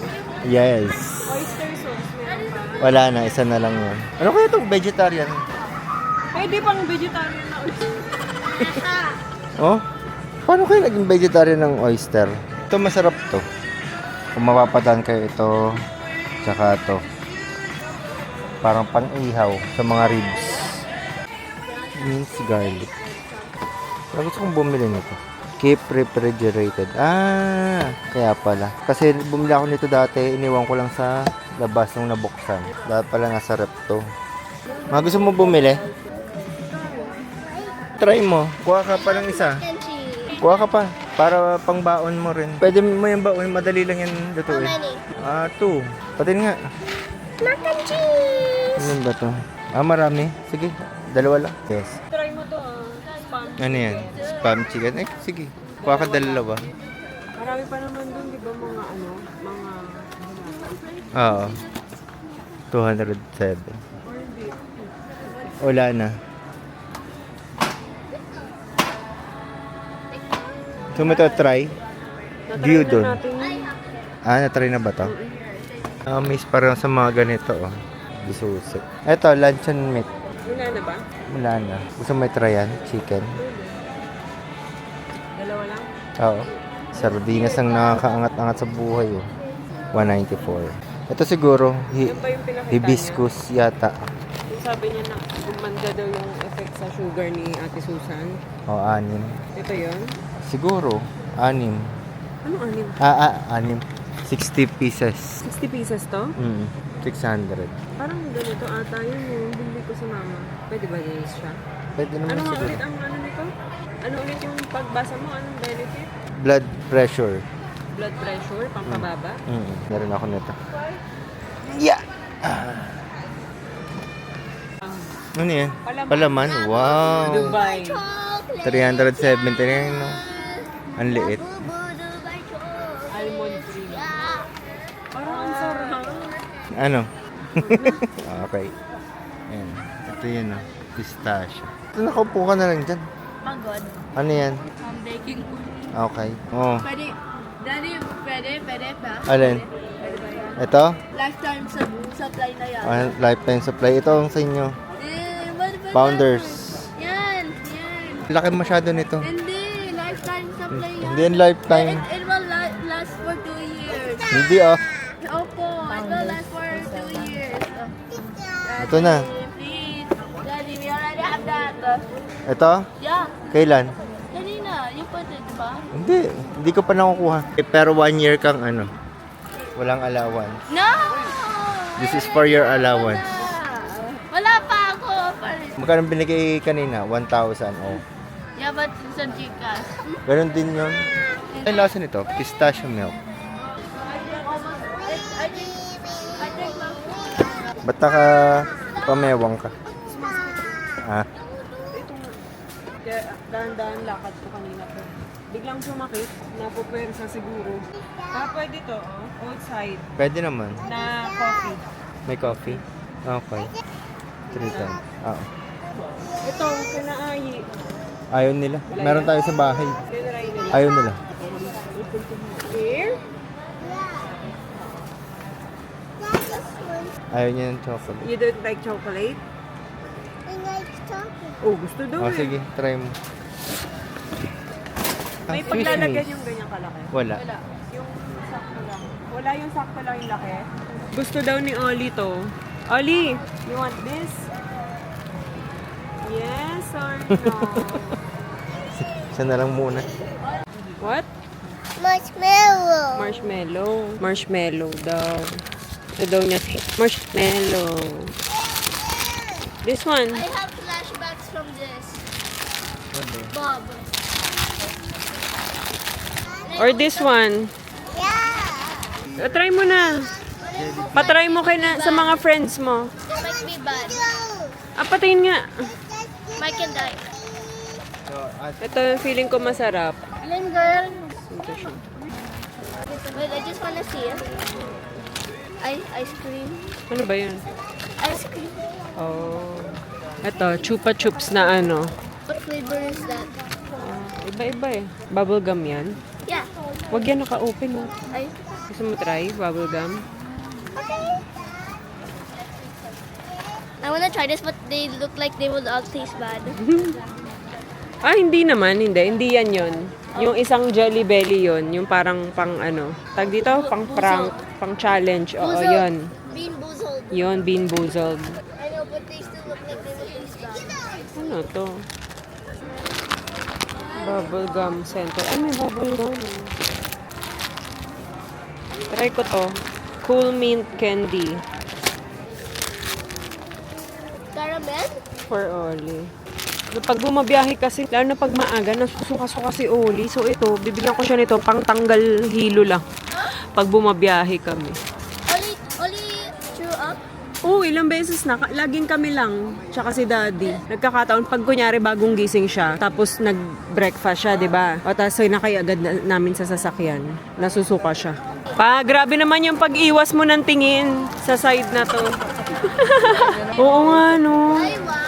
B: Yes.
A: Oyster sauce, meron pa.
B: Wala na, isa na lang yun. Ano kaya itong vegetarian?
A: Pwede pang vegetarian na oyster.
B: Oh? Paano kayo naging vegetarian ng oyster? Ito masarap to. Kung mapapadaan kayo ito, tsaka ito. Parang pang-ihaw sa mga ribs. Minced garlic. Pero gusto kong bumili nito. Keep refrigerated. Kaya pala. Kasi bumili ako nito dati, iniwan ko lang sa labas nung nabuksan. Dapat pala nasa rep to. Mga gusto mo bumili? Try mo. Kuha ka pa ng isa. Kuha ka pa. Para pang baon mo rin. Pwede mo yung baon. Madali lang yan lutuin.
C: How many?
B: 2. Patin nga.
C: Mac and cheese.
B: Ano ba to? Marami. Sige. Dalawa lang. Yes.
A: Try mo to spam.
B: Ano yan? Spam chicken? Sige. Kuha ka dalawa.
A: Marami pa naman dun, di ba mga ano, mga
B: Oo. 207.
A: or hindi.
B: Wala na. So, mo ito try?
A: Natry
B: Gyudon.
A: na natin yun.
B: Na-try na ba to? Miss parang sa mga ganito, oh. Bisusi. Ito, luncheon meat.
A: Wala na ba?
B: Wala na. Gusto mo try yan? Chicken?
A: Dalawa lang?
B: Oo. Sardinas ang nakakaangat-angat sa buhay, oh. 194. Ito siguro,
A: Yan ba yung pinakita
B: hibiscus yata.
A: niya? Yung sabi niya na gumanda daw yung effect sa sugar ni Ate Susan.
B: O, 6.
A: Ito yun?
B: Siguro, 6.
A: Anong anim?
B: 60 pieces.
A: 60 pieces to?
B: 600.
A: Parang ganito ata yun yung bili ko sa mama. Pwede ba guys siya?
B: Pwede naman
A: Ano nga
B: siguro.
A: ulit ang ano nito? Ano ulit yung pagbasa mo? Anong benefit?
B: Blood pressure.
A: Blood pressure, pampababa?
B: Meron ako nito. Yeah! Ano yan? Palaman. Wow!
A: Dubai.
B: 379, no? Ang liit.
A: Almond cream. Parang ang sarap.
B: Ano? Okay. Ayan. Ito yun, no? Pistachio. Nakaupo ka na lang dyan.
D: Pagod.
B: Ano yan?
D: Baking po.
B: Okay. Oh.
D: Pwede. Daddy, pwede ba?
B: Alin? Ito?
D: Lifetime supply na yan.
B: Lifetime supply. Ito ang sa inyo.
D: What about
B: Founders.
D: Yan.
B: Laki masyado nito.
D: Hindi, lifetime supply yan.
B: Hindi yan lifetime.
D: It will last for 2 years.
B: Hindi ah.
D: Opo, it will last for 2 years.
B: Ito na.
D: Please. Daddy, we already have that.
B: Ito?
D: Yeah.
B: Kailan?
D: Kanina, yung pwede, di ba?
B: Hindi ko pa nakukuha. Pero 1 year kang ano. Walang allowance.
D: No!
B: This is for your allowance.
D: Wala pa ako.
B: Magkano binigay kanina? 1,000. Oh.
D: Yeah, but sa Gcash.
B: Ganon din yun. Ang lasa nito? Pistachio milk.
D: I think
B: Ba't naka pamewang ka? Ah.
A: Ito nga. Kaya dahan-dahan lakad ko kanina po. Biglang sumakit. Napupwersa siguro. Pwede to, oh. Outside.
B: Pwede naman.
A: Na coffee.
B: May coffee? Okay. 3 times. Oo.
A: Ito, kinaayi.
B: Ayaw nila. Meron tayo sa bahay.
A: Tinry nila.
B: Ayaw nila.
A: Here?
B: Ayaw niya ng chocolate.
A: You don't like chocolate? Oh, gusto daw
B: Oh,
A: eh.
B: sige. Try mo.
A: May
B: Ang
A: paglalagyan
B: Swiss
A: yung ganyang kalaki.
B: Wala.
A: Yung sakto lang. Wala yung sakto lang yung laki. Gusto daw ni Ollie to. Ollie, you want this? Yes or no?
B: Isa na lang muna.
A: What?
C: Marshmallow.
A: Marshmallow. Marshmallow daw. Ito daw niya. Marshmallow. This one.
D: I have flashbacks from this. Bob.
A: Or this one.
C: Yeah.
A: Try mo na. Patry mo kay na, sa mga friends mo.
D: Might be bad.
A: Patingin nga.
D: Mike can die.
A: Ito yung feeling ko masarap.
D: Lin girl.
A: Ito siya.
D: Wait, I just wanna see it. Ice cream.
A: Ano ba yun?
D: Ice cream.
A: Oh. Ito, chupa chups na ano.
D: What flavor is that?
A: Iba-iba eh. Bubblegum yan.
D: Yeah.
A: Huwag yan naka-open oh.
D: I.
A: Gusto mo try bubblegum?
D: I wanna try this, but they look like they will all taste bad.
A: Hindi naman. Hindi yan yon. Yung isang Jelly Belly yon, yung parang pang ano. Tag dito, pang prank, pang challenge. Oo,
D: Boozled.
A: yon.
D: Bean boozled.
A: Yon, Bean Boozled.
D: I know, but they still look like they will taste bad.
A: Ano to? Bubblegum center. Ay, may bubblegum. Try ko to. Cool mint candy.
D: Caramel?
A: For Oli. Pag bumabiyahe kasi, lalo na pag maaga, nasusuka-suka si Oli. So ito, bibigyan ko siya nito pang tanggal hilo lang. Pag bumabiyahe kami.
D: Oli threw up?
A: Oo, ilang beses na. Laging kami lang. Tsaka si Daddy. Nagkakataon, pag kunyari bagong gising siya, tapos nag-breakfast siya, di ba? O tapos sinakay agad namin sa sasakyan. Nasusuka siya. Grabe naman yung pag-iwas mo ng tingin sa side na to. Oo nga, no.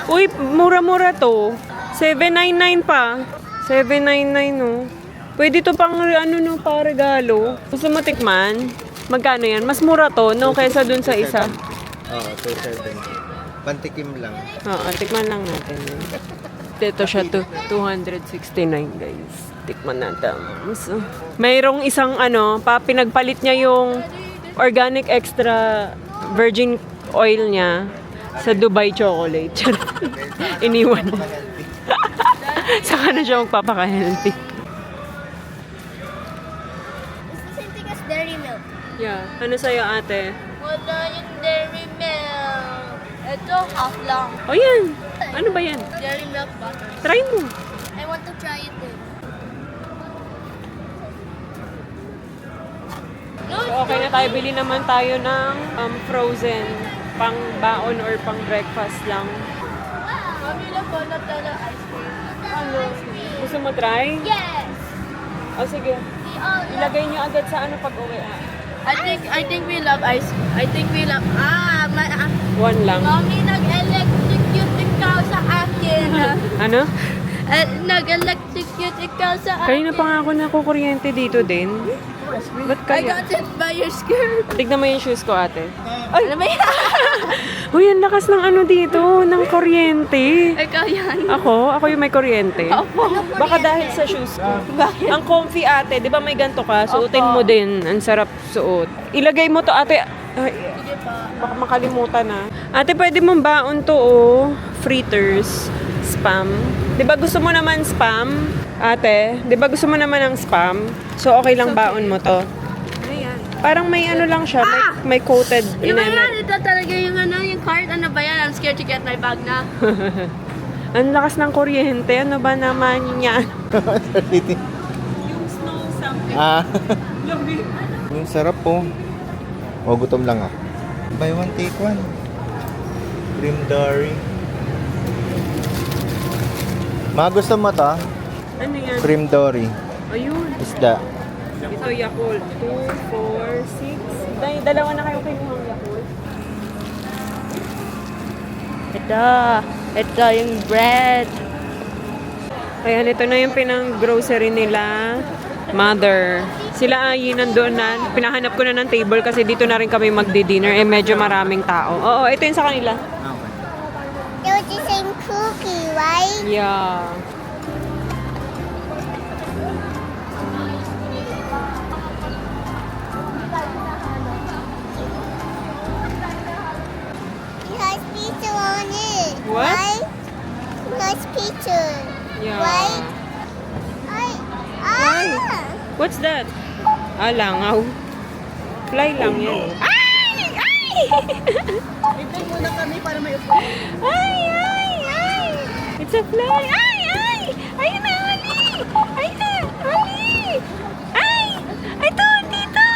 A: Uy, mura-mura to. 799 pa. 799, no. Pwede to pang ano no, pa regalo. Gusto mo tikman? Magkano yan? Mas mura to, no? Kaysa dun sa isa.
B: Oo, 270. Pantikim lang.
A: Oo, tikman lang natin yun. Ito siya to, 269 guys. Tikman natin. So, mayroong isang ano, pinagpalit niya yung organic extra virgin oil niya sa Dubai chocolate. Iniwan. Saka na siya magpapaka-healthy.
C: It's the same thing as dairy milk.
A: Yeah. Ano sa'yo ate?
D: Wala yung dairy milk. Ito, half lang.
A: O yan. Ano ba yan?
D: Dairy milk butter.
A: Try mo.
C: I want to try it then.
A: So okay na tayo. Bili naman tayo ng frozen pang baon or pang breakfast lang.
D: Mami, napunod na ng ice cream.
A: Ano? Gusto mo try?
C: Yes.
A: O sige.
C: We all love
A: Ilagay niyo agad sa ano pag uwi.
D: I think we love ice cream. I think we love...
A: One lang.
D: Mami, nag-electrocute ikaw sa akin.
A: Ano?
D: Nag-electrocute ikaw sa akin.
A: Kanina pa nga ako nakukuryente dito din. Ba't
D: I
A: kaya?
D: got it by your skirt.
A: Tignan mo yung shoes ko, ate. Ay!
D: Ano ba yan?
A: Uy, ang lakas ng ano dito, ng kuryente.
D: Ikaw yan.
A: Ako yung may kuryente.
D: Opo.
A: Baka dahil sa shoes ko.
D: Bakit?
A: Ang comfy ate, di ba may ganito ka? Suotin mo din. Ang sarap suot. Ilagay mo to ate. Ay,
D: Sige pa.
A: baka makalimutan na. Ate, pwede mong baon to oh. Fritters. Spam. Di ba gusto mo naman spam? Ate, di ba gusto mo naman ng spam? So, okay lang baon mo to.
D: Ayan.
A: Parang may ano lang siya, may coated
D: Yung ba yan?
A: inanet.
D: Ito talaga yung ano, yung card. Ano ba yan? I'm scared to get my bag na.
A: Ang lakas ng kuryente. Ano ba naman yan? Yung snow something.
B: Ah. Yung sarap po. O, gutom lang ako. Buy one, take one. Cream Dory. Mga gusto mo to?
A: Ano yan?
B: Cream Dory.
A: Ayun.
B: Isda.
A: Ito, Yakult. 2, 4, 6. Dahil dalawa na kayo kinuhang Yakult.
D: Ito yung bread.
A: Ayan, ito na yung pinang-grocery nila. Mother. Sila ay nandoon na. Pinahanap ko na ng table kasi dito na rin kami magdi-dinner. Eh, medyo maraming tao. Oo, ito yung sa kanila.
C: It was the same cookie, right?
A: Yeah.
C: It has pizza on it.
A: What?
C: Right? It has pizza.
A: Yeah.
C: Right? Ah!
A: What's that? Ah, langaw. Fly lang yan.
C: Ay! Ay!
D: Ito muna kami para may upo.
C: Ay! Ay! Ay!
A: It's a fly.
C: Ay! Ay! Ayun na, Oli! Ayun na, Oli! Ay! Ito, dito!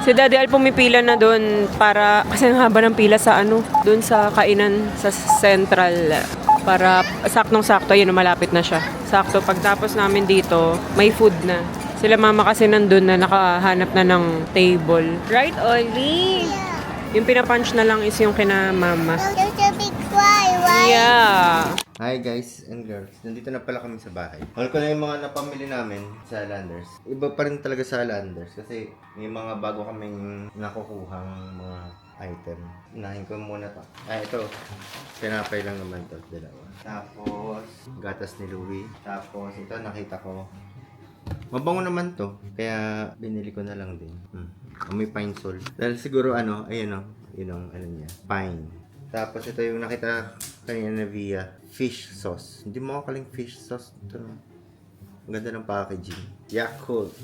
A: Si Daddy Al pumipila na doon para, kasi ang haba ng pila sa ano, doon sa kainan sa Central. Para saktong-sakto, yun, malapit na siya. Sakto, pagtapos namin dito, may food na. Sila mama kasi nandun na nakahanap na ng table. Right, Oli? Yung pinapunch na lang is yung kina mama.
C: There's a big fly, right?
A: Yeah.
B: Hi guys and girls, nandito na pala kami sa bahay. Haul ko na yung mga napamili namin sa Landers. Iba pa rin talaga sa Landers kasi may mga bago kaming nakukuhang mga item. Unahin ko muna to. Ito. Pinapay lang naman to, dalawa. Tapos, gatas ni Louie. Tapos, ito nakita ko. Mabango naman to. Kaya, binili ko na lang din. May pine sol. Dahil siguro ayun yun ang niya. Pine. Tapos ito yung nakita kanina na via fish sauce. Hindi mo akaling fish sauce. Ito. Ang ganda ng packaging. Yakult.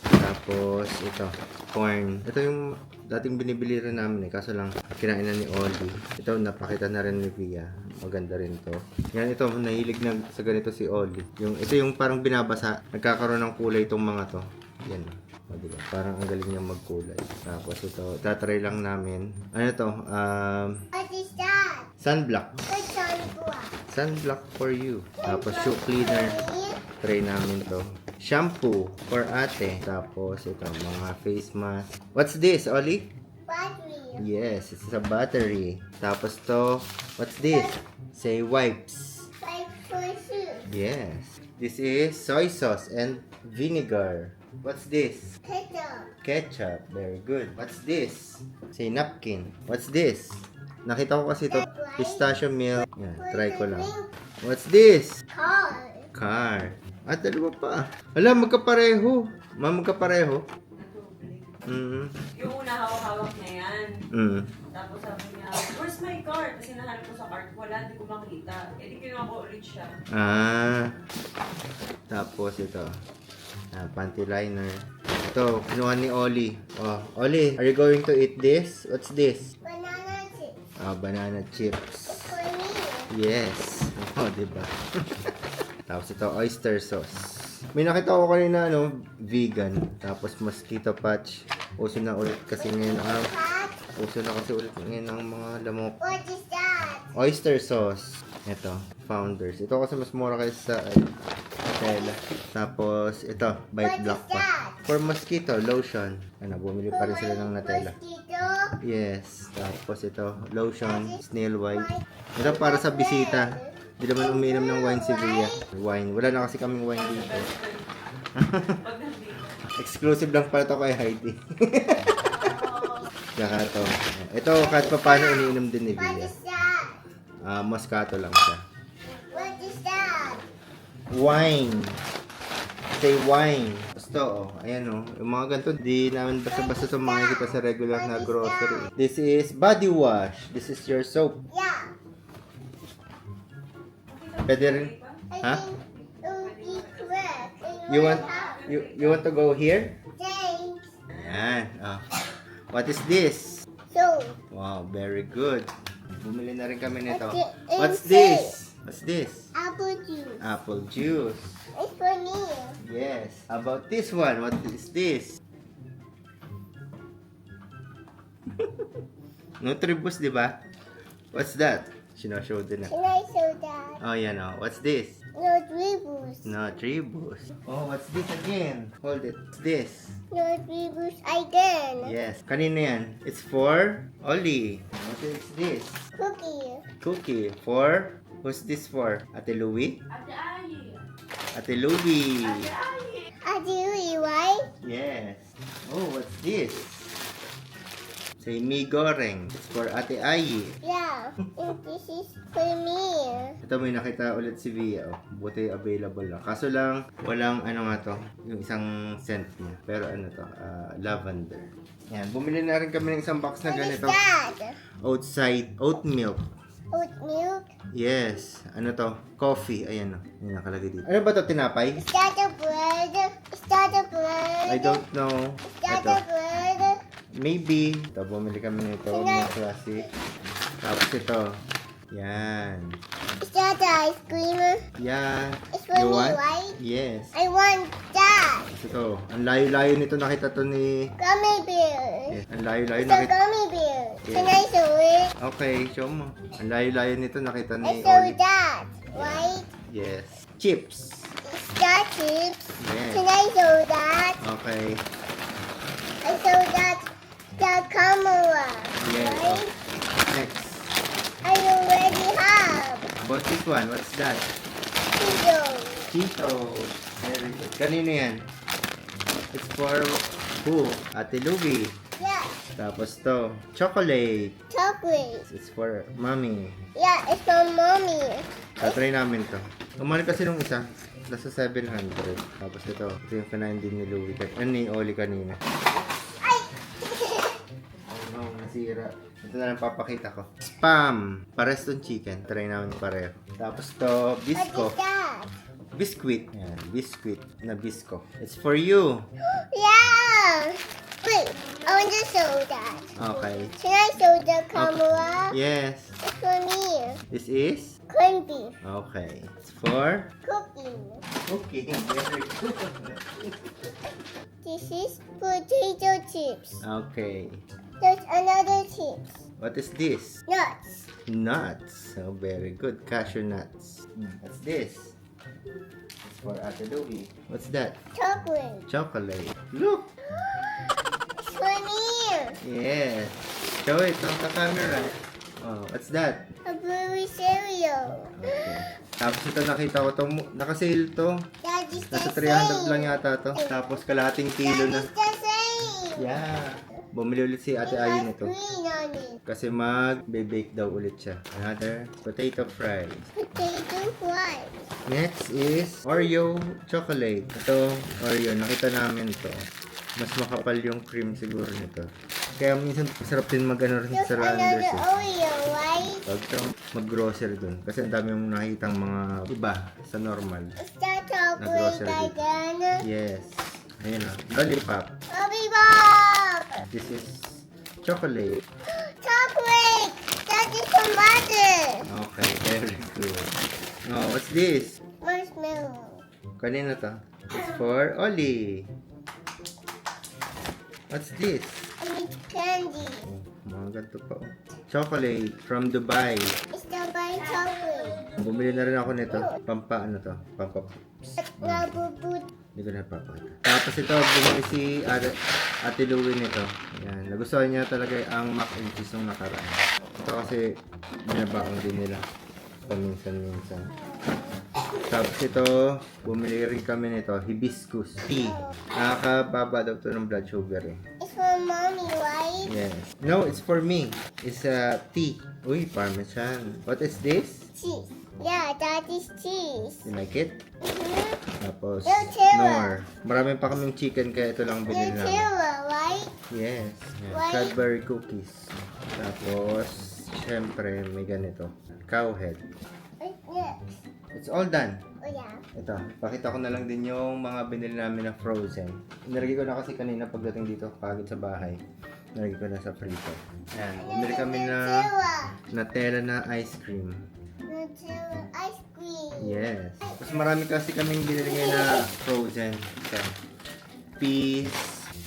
B: Tapos ito, corn. Ito yung dating binibili rin namin kaso lang kinain na ni Oli. Ito napakita na rin ni Via. Maganda rin to. Yan ito, nahilig na sa ganito si Oli. Ito yung parang binabasa. Nagkakaroon ng kulay itong mga to. Yan. O, diba? Parang ang galing niya magkulay. Tapos ito, tatry lang namin. Ano to?
C: What is that?
B: Sunblock.
C: It's on
B: Sunblock for you. Tapos shoe cleaner. Try namin to. Shampoo for ate. Tapos ito, mga face mask. What's this, Oli?
C: battery.
B: Yes, it's a battery. Tapos to, what's this? Say wipes.
C: Like for soup.
B: Yes. This is soy sauce and vinegar. What's this?
C: Ketchup.
B: Ketchup. Very good. What's this? Say napkin. What's this? Nakita ko kasi ito. Pistachio milk. Yan, try ko lang. What's this?
C: Car.
B: Car. At dalawa pa. Wala, magkapareho. Magkapareho. Mm.
A: Yung una hawak-hawak niya yan.
B: Mm.
A: Tapos sabi niya, where's my card? Kasi nahanap ko sa card, wala, hindi ko makita. Eh di kinuha ko ulit siya.
B: Tapos ito. Panty liner. Ito, kinuha ni Oli. Oh, Oli, are you going to eat this? What's this?
C: Banana chips.
B: Banana chips.
C: For me.
B: Yes. Oh, diba? Tapos ito, oyster sauce. May nakita ko kanina, vegan. Tapos mosquito patch. Uso na ulit kasi ngayon ang...
C: Pat.
B: Uso na kasi ulit ngayon ang mga lamok.
C: What is that?
B: Oyster sauce. Ito, Founders. Ito kasi mas mura kaysa sa Nutella. Tapos, ito, Bite Black pa. For mosquito, lotion. Bumili pa rin sila ng Nutella.
C: Mosquito.
B: Yes. Tapos ito, lotion, snail white. Ito para sa bisita. Hindi naman umiinom ng wine si Via. Wine. Wala na kasi kaming wine dito.
A: Pag nandito.
B: Exclusive lang pala to kay Heidi. Tsaka ito. Ito, kahit pa paano iniinom din ni
C: What
B: Via.
C: is that?
B: Moscato lang siya.
C: What is that?
B: Wine. Say wine. Gusto, ayan yung mga ganito, di namin basta-basta sa makikita sa regular na grocery. This is body wash. This is your soap.
C: Yeah.
B: Pwede rin.
C: I
B: Huh?
C: think it would be correct.
B: You want to go here?
C: Thanks.
B: Ayan. What is this?
C: So,
B: Wow, very good. Bumili na rin kami nito.
C: Okay,
B: What's
C: insane.
B: this? What's this?
C: apple juice.
B: Apple juice.
C: It's for me.
B: Yes. How about this one? What is this? Nutribus, di ba? What's that? Sinoshow din na.
C: Can I show that?
B: Oh, yan What's this?
C: No tribus.
B: Nutribus. Oh, what's this again? Hold it. What's this?
C: No tribus again.
B: Yes. Kanina yan? It's for Oli. What is this?
C: Cookie.
B: Cookie. For? Who's this for? Ate Louie?
D: Ate Ayi.
B: Ate Louie.
D: Ate Ayi.
C: Adiri, right?
B: Yes. Oh, what's this? Say mi goreng. It's for Ate Ayi.
C: Yeah. And this is for me.
B: Ito may nakita ulit si Via. Buti available lang. Kaso lang, walang nga to. Yung isang scent niya. Pero lavender. Yan. Bumili na rin kami ng isang box na
C: What is
B: ganito.
C: that?
B: Oat milk.
C: Oat milk?
B: Yes. To? Coffee. Ayan yung nakalagay dito. Ano ba to? Tinapay?
C: Is that a bird? Is that a bird?
B: I don't know.
C: Is that
B: Ito.
C: a bird?
B: Maybe. Ito, bumili kami nito. Mga classic. Tapos ito. Yan.
C: Is that ice cream?
B: Yeah.
C: It's for me, right?
B: Yes.
C: I want that.
B: Tapos ito. Ang layo-layo nito. Nakita to ni...
C: Gummy bear.
B: Yes. Ang layo-layo
C: It's a
B: nakita...
C: gummy bear.
B: Yes.
C: Can I show it?
B: Okay, show mo. Ang layo-layo nito. Nakita
C: I
B: ni
C: show
B: Oli.
C: that, right?
B: Yes. Chips.
C: Is that chips?
B: Yes.
C: Can I show that?
B: Okay.
C: I show that the camera,
B: Yes.
C: right?
B: Next.
C: I already have
B: What's this one? What's that?
C: Cheetos.
B: Cheetos. Very good. Kanino yan? It's for who? Ate Louie.
C: Yeah,
B: Tapos to, chocolate.
C: chocolate.
B: It's for mommy.
C: Yeah, it's for mommy.
B: Tatry namin to. Umali kasi nung isa. Nasa 700. Tapos ito yung kinain din ni Louie. Ni Oli kanina.
C: Ay!
B: Oh no, nasira. Ito na lang papakita ko. Spam! Pares tong chicken. Try namin pareho. Tapos to,
C: What
B: bisco.
C: is that?
B: Biscuit. Yan, biscuit na bisco. It's for you.
C: Yeah! Wait, I want to show that.
B: Okay.
C: Can I show the camera?
B: Yes.
C: It's for me.
B: This is?
C: Corned beef.
B: Okay. It's for?
C: Cooking.
B: Cooking. Very good.
C: This is potato chips.
B: Okay.
C: There's another chips.
B: What is this?
C: Nuts.
B: Nuts. So very good. Cashew nuts. What's this? It's for Ate Louie. What's that?
C: Chocolate.
B: Chocolate. Look.
C: It's for me.
B: Yes. Show it on the camera. Oh, what's that?
C: A blueberry cereal.
B: Okay. Tapos ito nakita ko to, naka-sale to.
C: That is the
B: Nasa
C: same.
B: 300 lang yata to. Tapos kalahating kilo na.
C: That is the same.
B: Yeah. Bumili ulit si Ate
C: It
B: Ayu
C: has
B: nito.
C: green on it.
B: Kasi mag-bake daw ulit siya. Another potato fries.
C: Potato fries.
B: Next is Oreo chocolate. Ito, Oreo. Nakita namin to. Mas makapal yung cream siguro nito. Kaya minsan masarap din mag-ano rin
C: There's
B: sa Landers
C: another
B: eh.
C: Oreo, right?
B: Pag mag-grocery dun. Kasi ang dami mong nakikitang mga iba sa normal.
C: Is that chocolate
B: Nag-grocery
C: again?
B: Yes. Ayun o. Lollipop.
C: Lollipop!
B: This is chocolate.
C: Chocolate! That is for mother!
B: Okay, very good. Oh, what's this?
C: Marshmallow.
B: Kanina to? It's for Oli. What's this?
C: And it's candy.
B: Oh, mga ganito pa oh. Chocolate from Dubai.
C: It's the by chocolate.
B: Bumili na rin ako nito. Pampa ano to? Pampa.
C: Nabubut.
B: Hindi ko na papakita. Tapos ito, bumili si Ate Louie nito. Yan. Nagustuhan niya talaga ang mac and cheese nung nakaraan. Ito kasi binabaon din nila. Paminsan-minsan. Tapos ito, bumili rin kami nito, hibiscus tea. Nakakababa daw ito ng blood sugar eh.
C: It's for mommy, right?
B: Yes. No, it's for me. It's tea. Uy, parmesan. What is this?
C: Cheese. Yeah, that is cheese.
B: You like it?
C: Mm-hmm.
B: Tapos,
C: Nutella.
B: nor. Marami pa kaming chicken kaya ito lang binili namin.
C: Nutella, right?
B: Yes. Yan.
C: Why?
B: Cadbury cookies. Tapos, syempre, may ganito. Cow head.
C: What's next?
B: It's all done.
C: Oh, yeah.
B: Ito, pakita ko na lang din yung mga binili namin na frozen. Nilagay ko na kasi kanina pagdating dito, kagad sa bahay. Nilagay ko na sa freezer. Yan, bumili kami na Nutella na ice cream.
C: Nutella ice cream.
B: Yes. Tapos marami kasi kaming binili ngayon na frozen. Ito. Peas,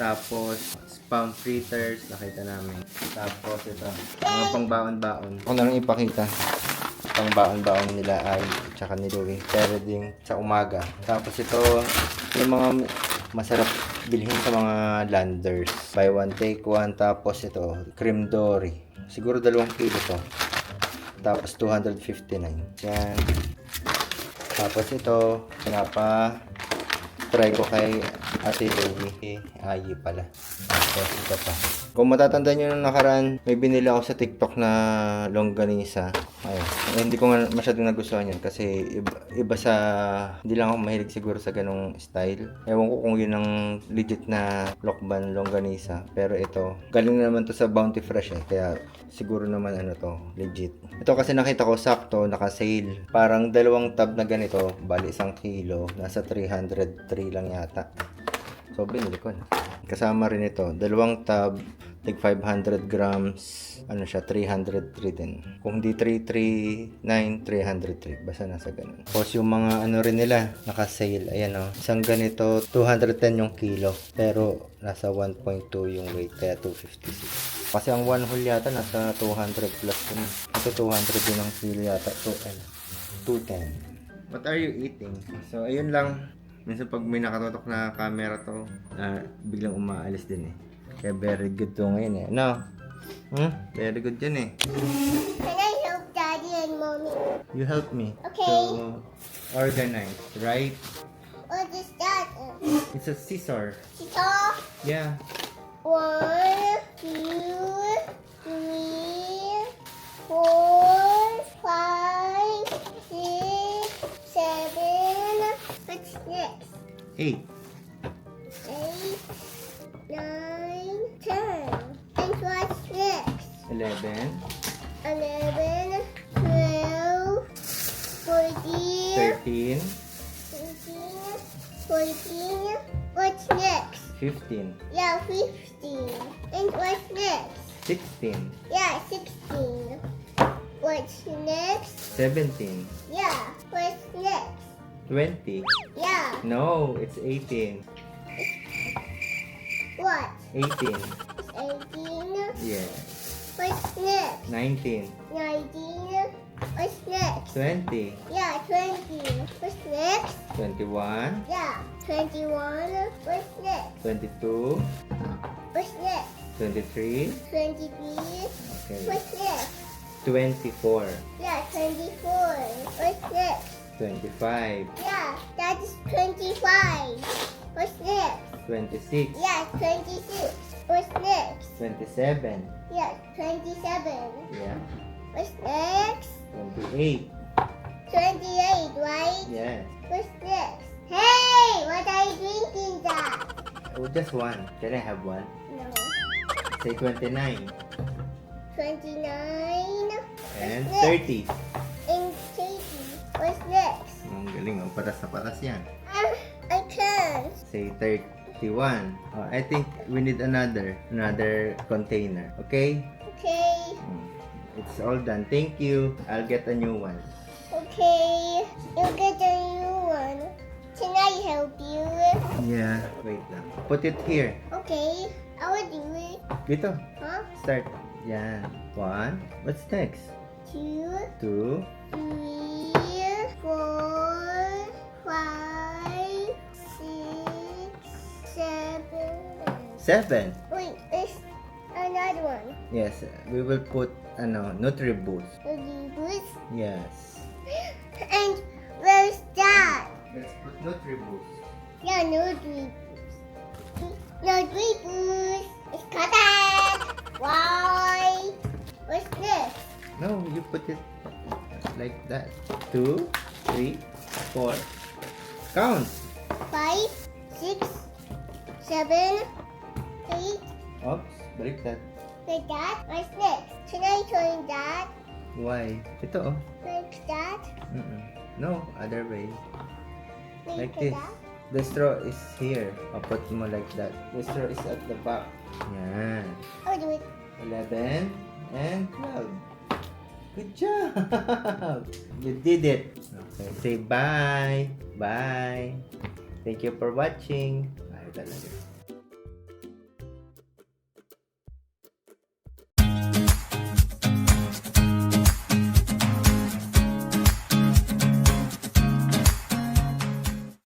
B: tapos spam fritters, nakita namin. Tapos ito, mga pangbaon-baon. Ako na lang ipakita. Pangbaon-baon nila ay tsaka ni Louie. Pero din sa umaga. Tapos ito, yung mga masarap bilhin sa mga Landers. Buy one, take one. Tapos ito, cream dory. Siguro 2 kilo to. Tapos 259. Yan. Tapos ito, pinapa try ko kay Ate Louie. Ayi pala. Tapos ito pa. Kung matatandaan nyo nung nakaraan, may binili ako sa TikTok na longganisa. Ayun. Eh, hindi ko nga masyadong nagustuhan yun kasi iba sa... Hindi lang ako mahilig siguro sa ganong style. Ewan ko kung yun ang legit na lokban longganisa. Pero ito, galing naman to sa Bounty Fresh eh. Kaya siguro naman ano to, legit. Ito kasi nakita ko sakto, naka-sale. Parang 2 tab na ganito, bali 1 kilo. Nasa 303 lang yata. So, binili ko na. Kasama rin ito, 2 tab, tig 500 grams, ano siya, 303 din. Kung di 339, 303. Basta nasa ganun. Tapos yung mga ano rin nila, naka-sale. Ayan o. Isang ganito, 210 yung kilo. Pero nasa 1.2 yung weight, kaya 256. Kasi ang 1 whole yata, nasa 200 plus din. Ito 200 din ang kilo yata. 210. What are you eating? So, ayun lang. Minsan pag may nakatutok na camera to, biglang umaalis din eh. Kaya very good to ngayon eh. No? Very good yan eh.
C: Can I help Daddy and Mommy?
B: You help me
C: Okay.
B: to organize, right?
C: What is that?
B: It's a scissor.
C: Guitar?
B: Yeah.
C: 1, 2, 3, 4, 5, 6, 7. What's next?
B: 8.
C: 8, 9, 10. And what's next?
B: 11.
C: 11, 12, 14,
B: 13.
C: 14. What's next?
B: 15.
C: Yeah, 15. And what's next?
B: 16.
C: Yeah, 16. What's next?
B: 17.
C: Yeah, what's next?
B: 20.
C: Yeah,
B: No, it's 18.
C: what?
B: 18.
C: 18.
B: Yeah.
C: What's next?
B: 19.
C: 19. What's next?
B: 20.
C: Yeah, 20. What's next?
B: 21.
C: Yeah, 21. What's next?
B: 22.
C: What's next?
B: 23.
C: 23.
B: Okay.
C: What's next?
B: 24,
C: Yeah, 24. What's next?
B: 25,
C: Yeah, that is 25. What's next?
B: 26,
C: Yeah, 26. What's next?
B: 27,
C: Yeah, 27.
B: yeah,
C: What's next?
B: 28,
C: 28, right?
B: yes.
C: What's next? Hey, what are you drinking that?
B: Oh, just one. Can I have one?
C: No.
B: Say 29
C: 29
B: and
C: Next.
B: 30.
C: and 30. What's next?
B: Ang galing, oh. Patas na patas yan.
C: I can't.
B: Say 31. Oh, I think we need another container. Okay?
C: Okay.
B: It's all done. Thank you. I'll get a new one.
C: Okay. You get a new one. Can I help you?
B: Yeah. Wait lang. Put it here.
C: Okay. I will do it.
B: Dito.
C: Huh?
B: Start. Yan. 1. What's next?
C: 2,
B: 2.
C: 3, 4, 5, 6, 7.
B: 7.
C: Wait, there's another one.
B: Yes. We will put Nutriboost.
C: Boost.
B: Yes.
C: And where's that?
B: Let's put Nutriboost.
C: Yeah, no three boost. No three boost. It's cut it. Why? What's this?
B: No, you put it like that. 2, 3, 4. Count.
C: 5, 6, 7, 8.
B: Oops. Break that.
C: Like that. What's next? Can I turn that?
B: Why? Ito oh.
C: Like that?
B: No, other way. Like this.
C: that?
B: The straw is here. I'll put mo like that. The straw is at the back. Yan.
C: I'll do it.
B: 11 and 12. Good job! You did it. Okay, say bye. Bye. Thank you for watching. Bye talaga.